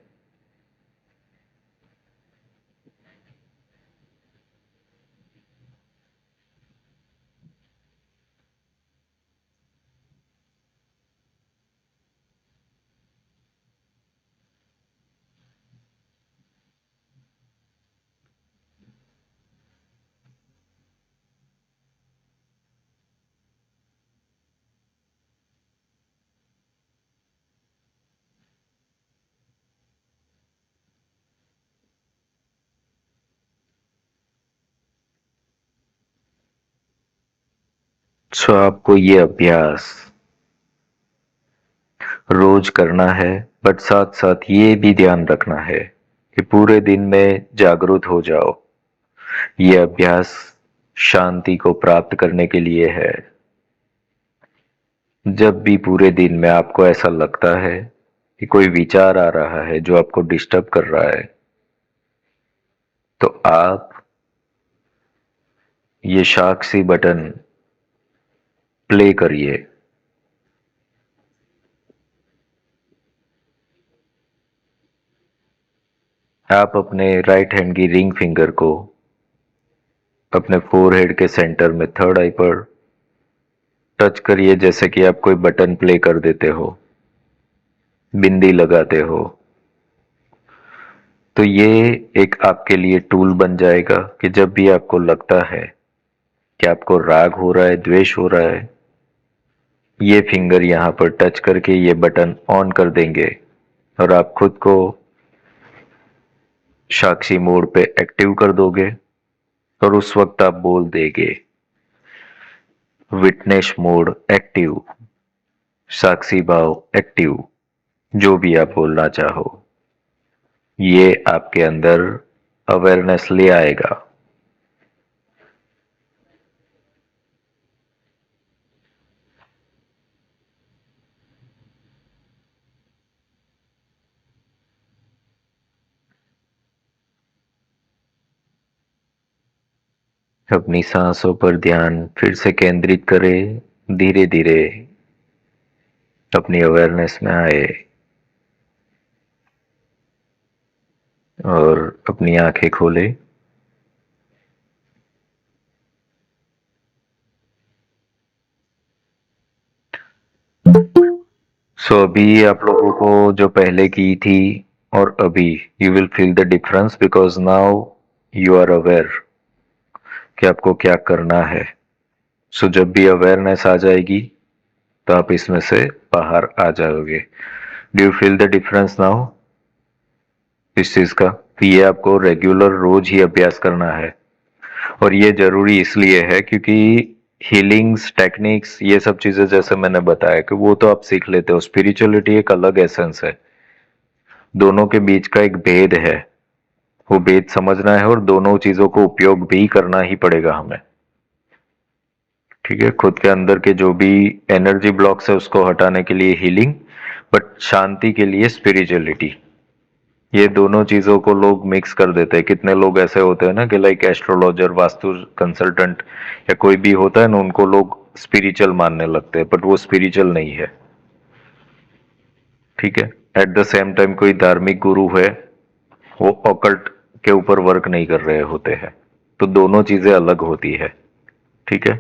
सो आपको ये अभ्यास रोज करना है, बट साथ साथ ये भी ध्यान रखना है कि पूरे दिन में जागरूक हो जाओ। ये अभ्यास शांति को प्राप्त करने के लिए है। जब भी पूरे दिन में आपको ऐसा लगता है कि कोई विचार आ रहा है जो आपको डिस्टर्ब कर रहा है, तो आप ये साक्षी बटन प्ले करिए। आप अपने राइट हैंड की रिंग फिंगर को अपने फोरहेड के सेंटर में थर्ड आई पर टच करिए, जैसे कि आप कोई बटन प्ले कर देते हो, बिंदी लगाते हो। तो ये एक आपके लिए टूल बन जाएगा कि जब भी आपको लगता है कि आपको राग हो रहा है, द्वेष हो रहा है, ये फिंगर यहाँ पर टच करके ये बटन ऑन कर देंगे और आप खुद को साक्षी मोड पे एक्टिव कर दोगे। और उस वक्त आप बोल देंगे विटनेस मोड एक्टिव, साक्षी भाव एक्टिव, जो भी आप बोलना चाहो। ये आपके अंदर अवेयरनेस ले आएगा। अपनी सांसों पर ध्यान फिर से केंद्रित करें। धीरे धीरे अपनी अवेयरनेस में आए और अपनी आंखें खोले। सो अभी आप लोगों को जो पहले की थी और अभी, you will feel the difference because now you are aware. कि आपको क्या करना है। सो जब भी अवेयरनेस आ जाएगी तो आप इसमें से बाहर आ जाओगे। Do you feel the difference now इस चीज का? तो ये आपको रेगुलर रोज ही अभ्यास करना है, और ये जरूरी इसलिए है क्योंकि हीलिंग्स टेक्निक्स ये सब चीजें जैसे मैंने बताया कि वो तो आप सीख लेते हो, स्पिरिचुअलिटी एक अलग एसेंस है, दोनों के बीच का एक भेद है, वो भेद समझना है और दोनों चीजों को उपयोग भी करना ही पड़ेगा हमें। ठीक है, खुद के अंदर के जो भी एनर्जी ब्लॉक्स है उसको हटाने के लिए हीलिंग, बट शांति के लिए स्पिरिचुअलिटी। ये दोनों चीजों को लोग मिक्स कर देते हैं। कितने लोग ऐसे होते हैं ना कि लाइक एस्ट्रोलॉजर, वास्तु कंसल्टेंट या कोई भी होता है ना, उनको लोग स्पिरिचुअल मानने लगते हैं, बट वो स्पिरिचुअल नहीं है। ठीक है, एट द सेम टाइम कोई धार्मिक गुरु है, वो ऑकल्ट के ऊपर वर्क नहीं कर रहे होते हैं, तो दोनों चीजें अलग होती है। ठीक है,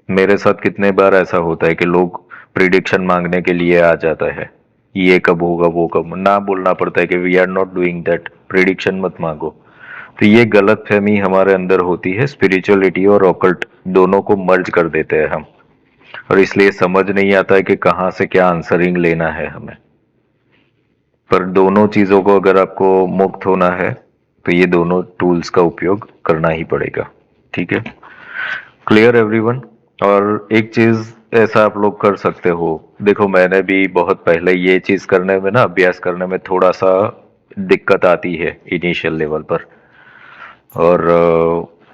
मेरे साथ कितने बार ऐसा होता है कि लोग प्रिडिक्शन मांगने के लिए आ जाता है, ये कब होगा वो कब, ना बोलना पड़ता है कि we are not doing that, prediction मत मांगो। तो ये गलत फहमी हमारे अंदर होती है, स्पिरिचुअलिटी और ऑकल्ट दोनों को मर्ज कर देते हैं हम, और इसलिए समझ नहीं आता है कि कहाँ से क्या आंसरिंग लेना है हमें। पर दोनों चीजों को अगर आपको मुक्त होना है तो ये दोनों टूल्स का उपयोग करना ही पड़ेगा। ठीक है, क्लियर एवरीवन? और एक चीज ऐसा आप लोग कर सकते हो, देखो मैंने भी बहुत पहले ये चीज करने में ना, अभ्यास करने में थोड़ा सा दिक्कत आती है इनिशियल लेवल पर। और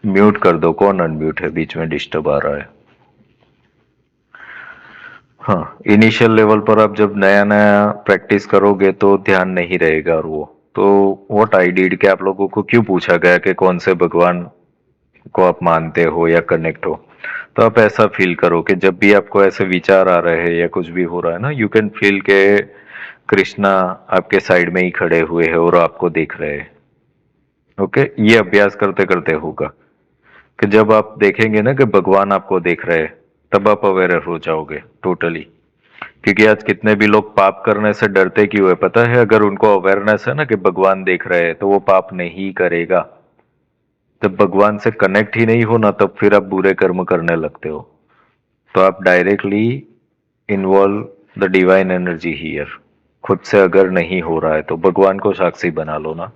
म्यूट कर दो, कौन अनम्यूट है, बीच में डिस्टर्ब आ रहा है। हाँ, इनिशियल लेवल पर आप जब नया नया प्रैक्टिस करोगे तो ध्यान नहीं रहेगा, और वो तो व्हाट आई डिड के आप लोगों को क्यों पूछा गया कि कौन से भगवान को आप मानते हो या कनेक्ट हो, तो आप ऐसा फील करो कि जब भी आपको ऐसे विचार आ रहे हैं या कुछ भी हो रहा है ना, यू कैन फील के कृष्णा आपके साइड में ही खड़े हुए हैं और आपको देख रहे हैं। ओके, ये अभ्यास करते करते होगा कि जब आप देखेंगे ना कि भगवान आपको देख रहे हैं, तब आप अवेयर हो जाओगे टोटली। क्योंकि आज कितने भी लोग पाप करने से डरते क्यों है पता है? अगर उनको अवेयरनेस है ना कि भगवान देख रहे हैं तो वो पाप नहीं करेगा। जब भगवान से कनेक्ट ही नहीं हो ना, तब फिर आप बुरे कर्म करने लगते हो। तो आप directly involve the divine energy here. खुद से अगर नहीं हो रहा है तो भगवान को साक्षी बना लो ना।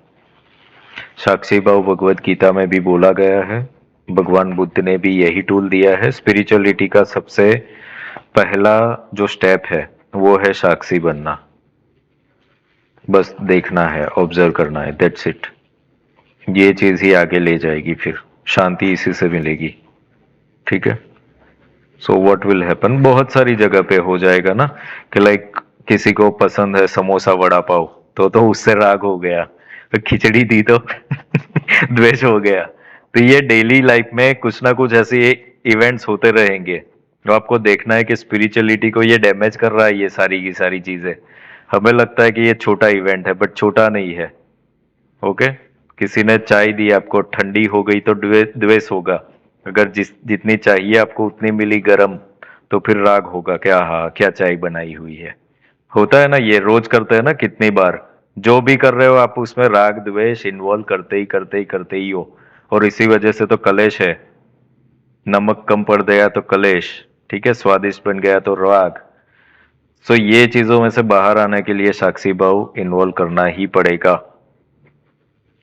साक्षी भाव भगवत गीता में भी बोला गया है, भगवान बुद्ध ने भी यही टूल दिया है। स्पिरिचुअलिटी का सबसे पहला जो स्टेप है वो है साक्षी बनना। बस देखना है, ऑब्जर्व करना है, दैट्स इट। ये चीज ही आगे ले जाएगी, फिर शांति इसी से मिलेगी। ठीक है, सो व्हाट विल हैपन, बहुत सारी जगह पे हो जाएगा ना कि लाइक किसी को पसंद है समोसा वड़ा पाव, तो उससे राग हो गया, तो खिचड़ी दी तो द्वेष हो गया। तो ये डेली लाइफ में कुछ ना कुछ ऐसे इवेंट्स होते रहेंगे, तो आपको देखना है कि स्पिरिचुअलिटी को ये डैमेज कर रहा है ये सारी की सारी चीजें। हमें लगता है कि ये छोटा इवेंट है, बट छोटा नहीं है। ओके, किसी ने चाय दी आपको, ठंडी हो गई तो द्वेष होगा। अगर जितनी चाहिए आपको उतनी मिली गरम, तो फिर राग होगा, क्या हाँ क्या चाय बनाई हुई है। होता है ना, ये रोज करते हैं ना कितनी बार। जो भी कर रहे हो आप उसमें राग द्वेष इन्वॉल्व करते ही हो, और इसी वजह से तो कलेश है। नमक कम पड़ गया तो कलेश, ठीक है, स्वादिष्ट बन गया तो राग। सो ये चीजों में से बाहर आने के लिए साक्षी भाव इन्वॉल्व करना ही पड़ेगा।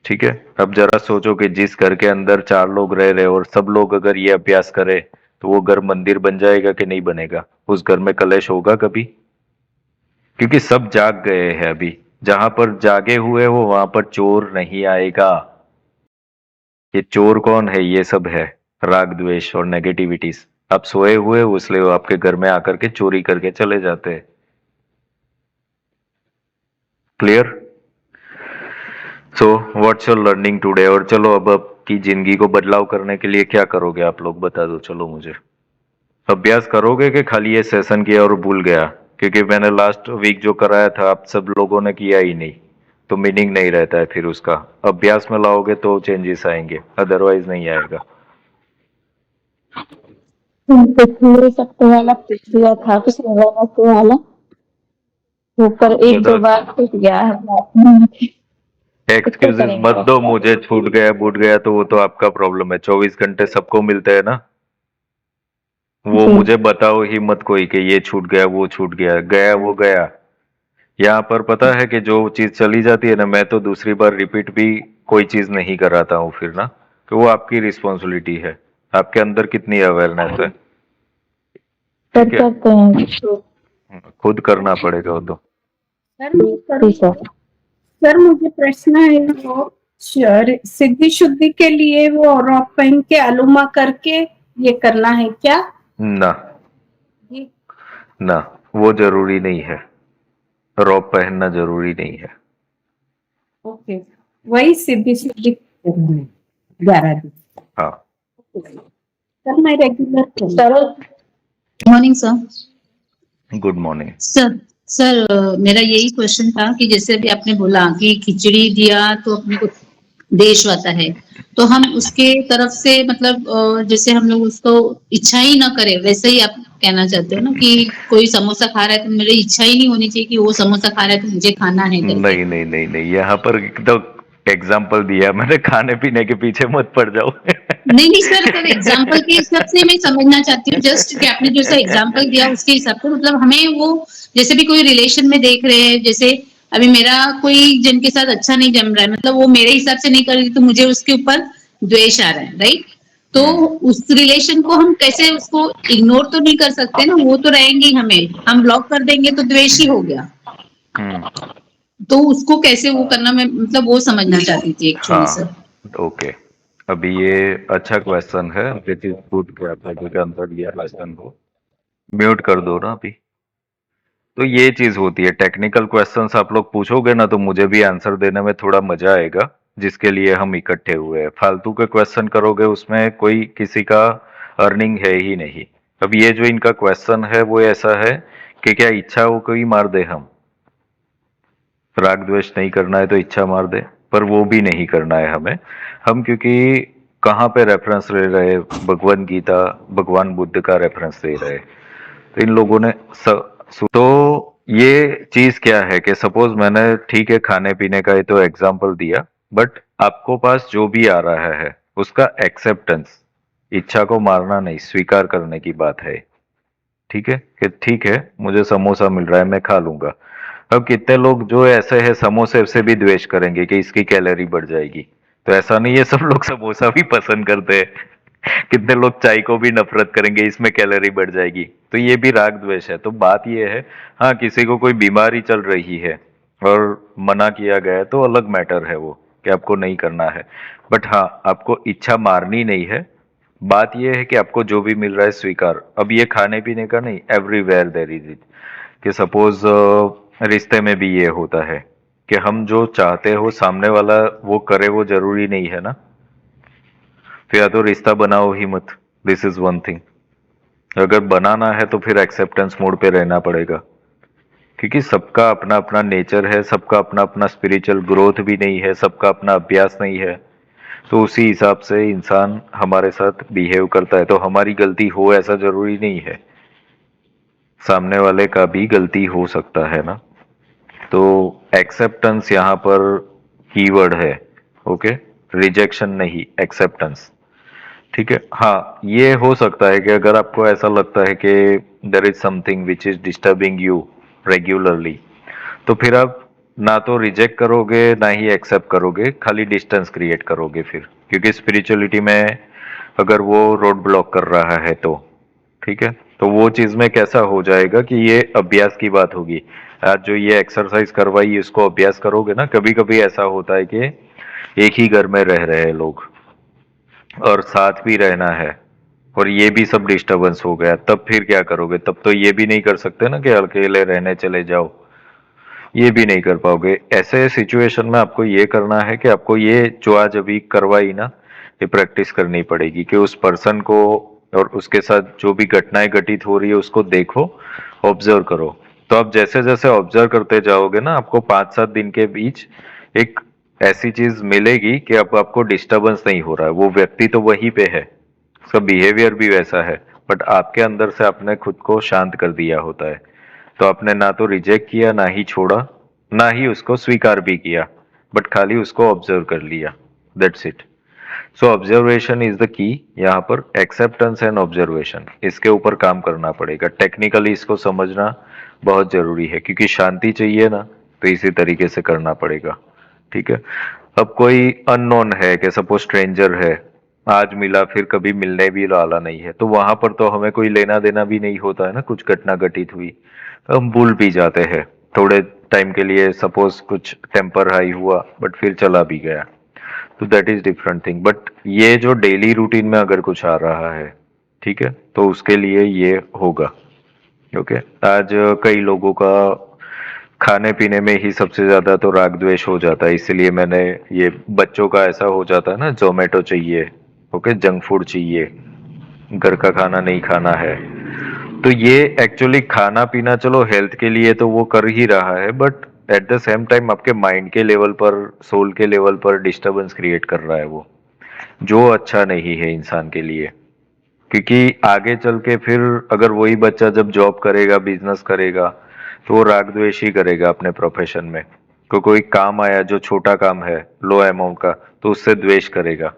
ठीक है, अब जरा सोचो कि जिस घर के अंदर 4 लोग रह रहे और सब लोग अगर ये अभ्यास करे तो वो घर मंदिर बन जाएगा कि नहीं बनेगा? उस घर में कलेश होगा कभी? क्योंकि सब जाग गए हैं अभी। जहां पर जागे हुए हो वहां पर चोर नहीं आएगा। ये चोर कौन है? ये सब है राग द्वेष और नेगेटिविटीज। आप सोए हुए हो इसलिए वो आपके घर में आकर के चोरी करके चले जाते हैं। Clear? So what's your learning today? और चलो अब आपकी जिंदगी को बदलाव करने के लिए क्या करोगे आप लोग, बता दो चलो मुझे। अभ्यास करोगे कि खाली ये सेशन किया और भूल गया? क्योंकि मैंने लास्ट वीक जो कराया था आप सब लोगों ने किया ही नहीं, तो मीनिंग नहीं रहता है फिर उसका। अभ्यास में लाओगे तो चेंजेस आएंगे, अदरवाइज नहीं आएगा। पिछले सप्ताह वाला पूछ लिया था, पिछले वाला ऊपर एक दो बताओ। बार टूट गया है। एक्सक्यूजेस करेंगे। मत दो, मुझे छूट गया बूट गया तो वो तो आपका प्रॉब्लम है। 24 घंटे सबको मिलते हैं ना, वो जी। मुझे बताओ ही मत कोई कि ये छूट गया वो छूट गया, गया वो गया। यहाँ पर पता है कि जो चीज चली जाती है ना, मैं तो दूसरी बार रिपीट भी कोई चीज नहीं कराता हूँ फिर ना, कि वो आपकी रिस्पॉन्सिबिलिटी है, आपके अंदर कितनी अवेयरनेस है, कर ठीक है, सकते हैं। खुद करना पड़ेगा वो तो। ठीक है। सर मुझे प्रश्न है वो सिद्धि शुद्धि के लिए वो रॉक पहन के अलुमा करके ये करना है क्या? ना जी। ना, वो जरूरी नहीं है, रॉब पहनना जरूरी नहीं है। ओके, वही सिद्धि शुद्धि 11 दिन। हाँ, सर मैं regular sir morning sir. Good morning. Sir मेरा यही क्वेश्चन था कि जैसे अभी आपने बोला कि खिचड़ी दिया तो अपने को देश आता है, तो हम उसके तरफ से मतलब जैसे हम लोग उसको इच्छा ही ना करें, वैसे ही आप कहना चाहते हो ना कि कोई समोसा खा रहा है तो मेरी इच्छा ही नहीं होनी चाहिए कि वो समोसा खा रहा है तो मुझे खाना है करके। नहीं नहीं नहीं नहीं, यहाँ पर तो एग्जाम्पल दिया मैंने, खाने पीने के पीछे मत पड़ जाओ। नहीं नहीं सर एग्जाम्पल के हिसाब से मैं समझना चाहती हूँ, जस्ट कि आपने जो सा एग्जाम्पल दिया उसके हिसाब से, मतलब हमें वो जैसे भी कोई रिलेशन में देख रहे हैं, जैसे अभी मेरा कोई जिनके साथ अच्छा नहीं जम रहा है, मतलब वो मेरे हिसाब से नहीं कर रही तो मुझे उसके ऊपर द्वेष आ रहा है, राइट? तो उस रिलेशन को हम कैसे उसको इग्नोर तो नहीं कर सकते ना, वो तो रहेंगे, हमें हम ब्लॉक कर देंगे तो द्वेष ही हो गया। तो उसको कैसे वो करना, मैं मतलब वो समझना चाहती थी एक्चुअली सर। हाँ ओके, अभी ये अच्छा क्वेश्चन है, दिस इज गुड कि आपने के अंदर दिया क्वेश्चन को। म्यूट कर दो ना अभी। तो ये चीज होती है, टेक्निकल क्वेश्चंस आप लोग पूछोगे ना तो मुझे भी आंसर देने में थोड़ा मजा आएगा, जिसके लिए हम इकट्ठे हुए हैं। फालतू के क्वेश्चन करोगे उसमें कोई किसी का अर्निंग है ही नहीं। अब ये जो इनका क्वेश्चन है वो ऐसा है कि क्या इच्छा हो कोई मार दे हम, राग द्वेष नहीं करना है तो इच्छा मार दे, पर वो भी नहीं करना है हमें। हम क्योंकि कहाँ पे रेफरेंस ले रहे, भगवत गीता भगवान बुद्ध का रेफरेंस ले रहे, तो इन लोगों ने तो ये चीज क्या है कि सपोज मैंने ठीक है खाने पीने का ये तो एग्जाम्पल दिया, बट आपको पास जो भी आ रहा है उसका एक्सेप्टेंस, इच्छा को मारना नहीं, स्वीकार करने की बात है। ठीक है कि ठीक है मुझे समोसा मिल रहा है मैं खा लूंगा। अब कितने लोग जो ऐसे हैं समोसे से भी द्वेष करेंगे कि इसकी कैलोरी बढ़ जाएगी, तो ऐसा नहीं है, सब लोग समोसा भी पसंद करते हैं। कितने लोग चाय को भी नफरत करेंगे, इसमें कैलोरी बढ़ जाएगी, तो ये भी राग द्वेष है। तो बात ये है, हाँ किसी को कोई बीमारी चल रही है और मना किया गया है तो अलग मैटर है वो, कि आपको नहीं करना है, बट हाँ आपको इच्छा मारनी नहीं है। बात ये है कि आपको जो भी मिल रहा है स्वीकार, अब ये खाने पीने का नहीं, एवरीवेयर देयर इज इट, कि सपोज रिश्ते में भी ये होता है कि हम जो चाहते हो सामने वाला वो करे, वो जरूरी नहीं है ना, तो या तो रिश्ता बनाओ ही मत, दिस इज वन थिंग। अगर बनाना है तो फिर एक्सेप्टेंस मोड पे रहना पड़ेगा, क्योंकि सबका अपना अपना नेचर है, सबका अपना अपना स्पिरिचुअल ग्रोथ भी नहीं है, सबका अपना अभ्यास नहीं है, तो उसी हिसाब से इंसान हमारे साथ बिहेव करता है। तो हमारी गलती हो ऐसा जरूरी नहीं है, सामने वाले का भी गलती हो सकता है ना। तो एक्सेप्टेंस यहाँ पर कीवर्ड है, ओके, रिजेक्शन नहीं, एक्सेप्टेंस। ठीक है, हाँ ये हो सकता है कि अगर आपको ऐसा लगता है कि there is something which is disturbing you regularly, तो फिर आप ना तो रिजेक्ट करोगे ना ही एक्सेप्ट करोगे, खाली डिस्टेंस क्रिएट करोगे फिर, क्योंकि स्पिरिचुअलिटी में अगर वो रोड ब्लॉक कर रहा है तो ठीक है, तो वो चीज में कैसा हो जाएगा कि ये अभ्यास की बात होगी। आज जो ये एक्सरसाइज करवाई इसको अभ्यास करोगे ना, कभी कभी ऐसा होता है कि एक ही घर में रह रहे हैं लोग और साथ भी रहना है और ये भी सब डिस्टरबेंस हो गया, तब फिर क्या करोगे? तब तो ये भी नहीं कर सकते ना कि अकेले रहने चले जाओ, ये भी नहीं कर पाओगे। ऐसे सिचुएशन में आपको ये करना है कि आपको ये जो आज अभी करवाई ना, ये प्रैक्टिस करनी पड़ेगी कि उस पर्सन को और उसके साथ जो भी घटनाएं घटित हो रही है उसको देखो, ऑब्जर्व करो। तो आप जैसे जैसे ऑब्जर्व करते जाओगे ना, आपको 5-7 दिन के बीच एक ऐसी चीज मिलेगी कि अब आपको डिस्टरबेंस नहीं हो रहा है, वो व्यक्ति तो वहीं पे है, उसका बिहेवियर भी वैसा है, बट आपके अंदर से आपने खुद को शांत कर दिया होता है। तो आपने ना तो रिजेक्ट किया, ना ही छोड़ा, ना ही उसको स्वीकार भी किया, बट खाली उसको ऑब्जर्व कर लिया, that's it. So observation is the key. यहाँ पर एक्सेप्टेंस एंड ऑब्जर्वेशन, इसके ऊपर काम करना पड़ेगा। टेक्निकली इसको समझना बहुत जरूरी है, क्योंकि शांति चाहिए ना, तो इसी तरीके से करना पड़ेगा। ठीक है। अब कोई अननोन है कि सपोज स्ट्रेंजर है, आज मिला फिर कभी मिलने भी वाला नहीं है, तो वहां पर तो हमें कोई लेना देना भी नहीं होता है ना, कुछ घटना घटित हुई तो हम भूल भी जाते हैं थोड़े टाइम के लिए। सपोज कुछ टेम्पर हाई हुआ बट फिर चला भी गया, तो that is different thing. But ये जो डेली रूटीन में अगर कुछ आ रहा है, ठीक है, तो उसके लिए ये होगा। ओके। आज कई लोगों का खाने पीने में ही सबसे ज्यादा तो राग द्वेष हो जाता है, इसीलिए मैंने ये बच्चों का ऐसा हो जाता है ना, जोमेटो चाहिए, ओके, जंक फूड चाहिए, घर का खाना नहीं खाना है। तो ये एक्चुअली खाना पीना चलो हेल्थ के लिए तो वो कर ही रहा है, but at the same time आपके माइंड के लेवल पर, सोल के लेवल पर डिस्टरबेंस क्रिएट कर रहा है वो, जो अच्छा नहीं है इंसान के लिए। क्योंकि आगे चल के फिर अगर वही बच्चा जब जॉब करेगा, बिजनेस करेगा, तो वो राग द्वेष ही करेगा अपने प्रोफेशन में। कोई काम आया जो छोटा काम है, लो अमाउंट का, तो उससे द्वेष करेगा।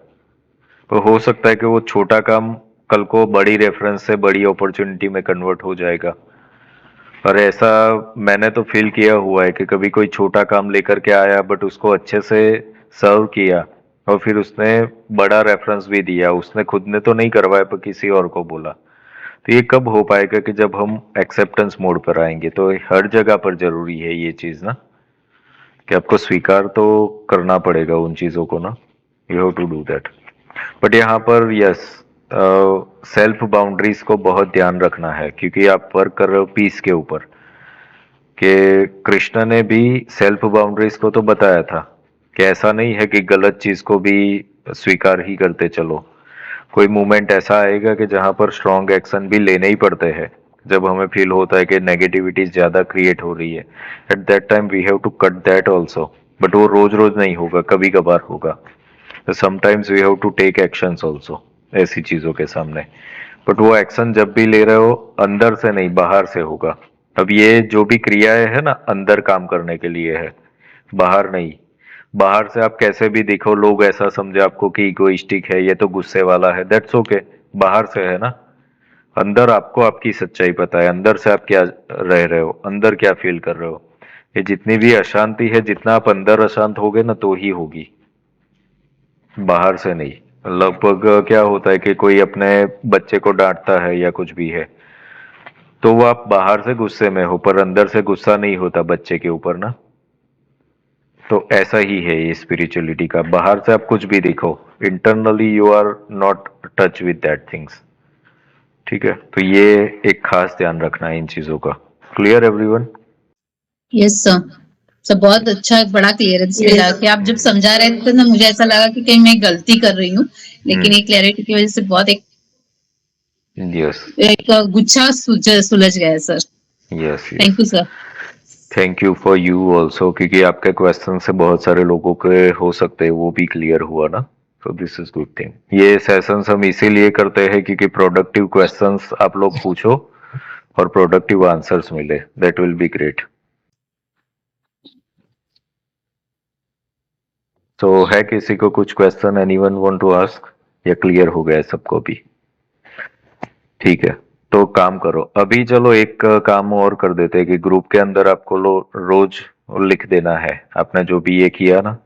तो हो सकता है कि वो छोटा काम कल को बड़ी रेफरेंस से बड़ी अपॉर्चुनिटी में कन्वर्ट हो जाएगा। और ऐसा मैंने तो फील किया हुआ है कि कभी कोई छोटा काम लेकर के आया बट उसको अच्छे से सर्व किया, और फिर उसने बड़ा रेफरेंस भी दिया, उसने खुद ने तो नहीं करवाया पर किसी और को बोला। तो ये कब हो पाएगा कि जब हम एक्सेप्टेंस मोड पर आएंगे। तो हर जगह पर जरूरी है ये चीज ना, कि आपको स्वीकार तो करना पड़ेगा उन चीजों को ना, you have to do that. But यहाँ पर यस, सेल्फ बाउंड्रीज को बहुत ध्यान रखना है, क्योंकि आप वर्क कर रहे हो पीस के ऊपर। कि कृष्ण ने भी सेल्फ बाउंड्रीज को तो बताया था कि ऐसा नहीं है कि गलत चीज को भी स्वीकार ही करते चलो। कोई मोमेंट ऐसा आएगा कि जहां पर स्ट्रॉन्ग एक्शन भी लेने ही पड़ते हैं, जब हमें फील होता है कि नेगेटिविटी ज्यादा क्रिएट हो रही है। At that time we have to cut that also, but वो रोज रोज नहीं होगा, कभी कभार होगा। Sometimes we have to take actions also ऐसी चीजों के सामने। बट वो एक्शन जब भी ले रहे हो, अंदर से नहीं बाहर से होगा। अब ये जो भी क्रियाएं है ना, अंदर काम करने के लिए है, बाहर नहीं। बाहर से आप कैसे भी दिखो, लोग ऐसा समझे आपको कि इगोइस्टिक है, ये तो गुस्से वाला है, दैट्स ओके, बाहर से है ना। अंदर आपको आपकी सच्चाई पता है, अंदर से आप क्या रह रहे हो, अंदर क्या फील कर रहे हो। ये जितनी भी अशांति है, जितना आप अंदर अशांत होगे ना, तो ही होगी, बाहर से नहीं। लगभग क्या होता है कि कोई अपने बच्चे को डांटता है या कुछ भी है, तो वो आप बाहर से गुस्से में हो, पर अंदर से गुस्सा नहीं होता बच्चे के ऊपर ना। तो ऐसा ही है ये स्पिरिचुअलिटी का, बाहर से आप कुछ भी देखो, internally you are not touch with that things. ठीक है, तो ये एक खास ध्यान रखना है इन चीजों का। Clear everyone? Yes sir. सब बहुत अच्छा, बड़ा क्लियरेंस मिला कि आप जब समझा रहे थे ना, मुझे ऐसा लगा कि कहीं मैं गलती कर रही हूँ, लेकिन ये क्लैरिटी की वजह से बहुत यस एक गुच्छा सुलझ गया है sir. Yes thank you sir. Thank you for you also, क्योंकि आपके क्वेश्चन से बहुत सारे लोगों के हो सकते हैं वो भी क्लियर हुआ ना, तो दिस इज गुड थिंग। ये सेशंस हम इसीलिए करते हैं क्योंकि प्रोडक्टिव क्वेश्चंस आप लोग पूछो और प्रोडक्टिव आंसर्स मिले, दैट विल बी ग्रेट। तो है किसी को कुछ question, anyone want to ask, या क्लियर हो गया सबको भी? ठीक है, तो काम करो अभी। चलो एक काम और कर देते हैं कि ग्रुप के अंदर आपको रोज लिख देना है आपने जो भी ये किया ना,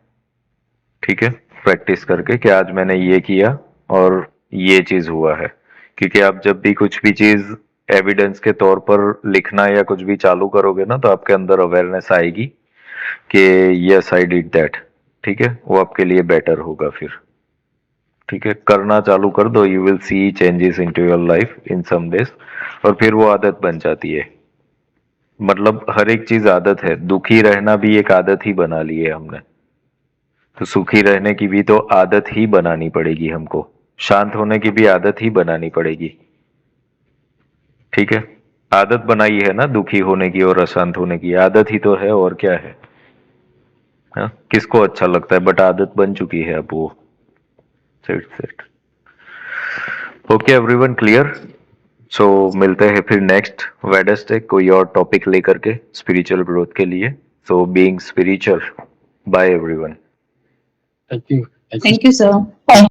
ठीक है, प्रैक्टिस करके कि आज मैंने ये किया और ये चीज हुआ है। क्योंकि आप जब भी कुछ भी चीज एविडेंस के तौर पर लिखना या कुछ भी चालू करोगे ना, तो आपके अंदर अवेयरनेस आएगी कि यस आई डिड दैट। ठीक है, वो आपके लिए बेटर होगा फिर। ठीक है, करना चालू कर दो, you will see changes into your life in some days, और फिर वो आदत बन जाती है। मतलब हर एक चीज आदत है, दुखी रहना भी एक आदत ही बना ली है हमने, तो सुखी रहने की भी तो आदत ही बनानी पड़ेगी हमको, शांत होने की भी आदत ही बनानी पड़ेगी। ठीक है, आदत बनाई है ना दुखी होने की और अशांत होने की, आदत ही तो है, और क्या है। हाँ, किसको अच्छा लगता है, बट आदत बन चुकी है अब वो। Set okay everyone, clear? So मिलते हैं फिर नेक्स्ट वेडनेसडे कोई और टॉपिक लेकर के स्पिरिचुअल ग्रोथ के लिए। So being spiritual, bye everyone. Thank you sir.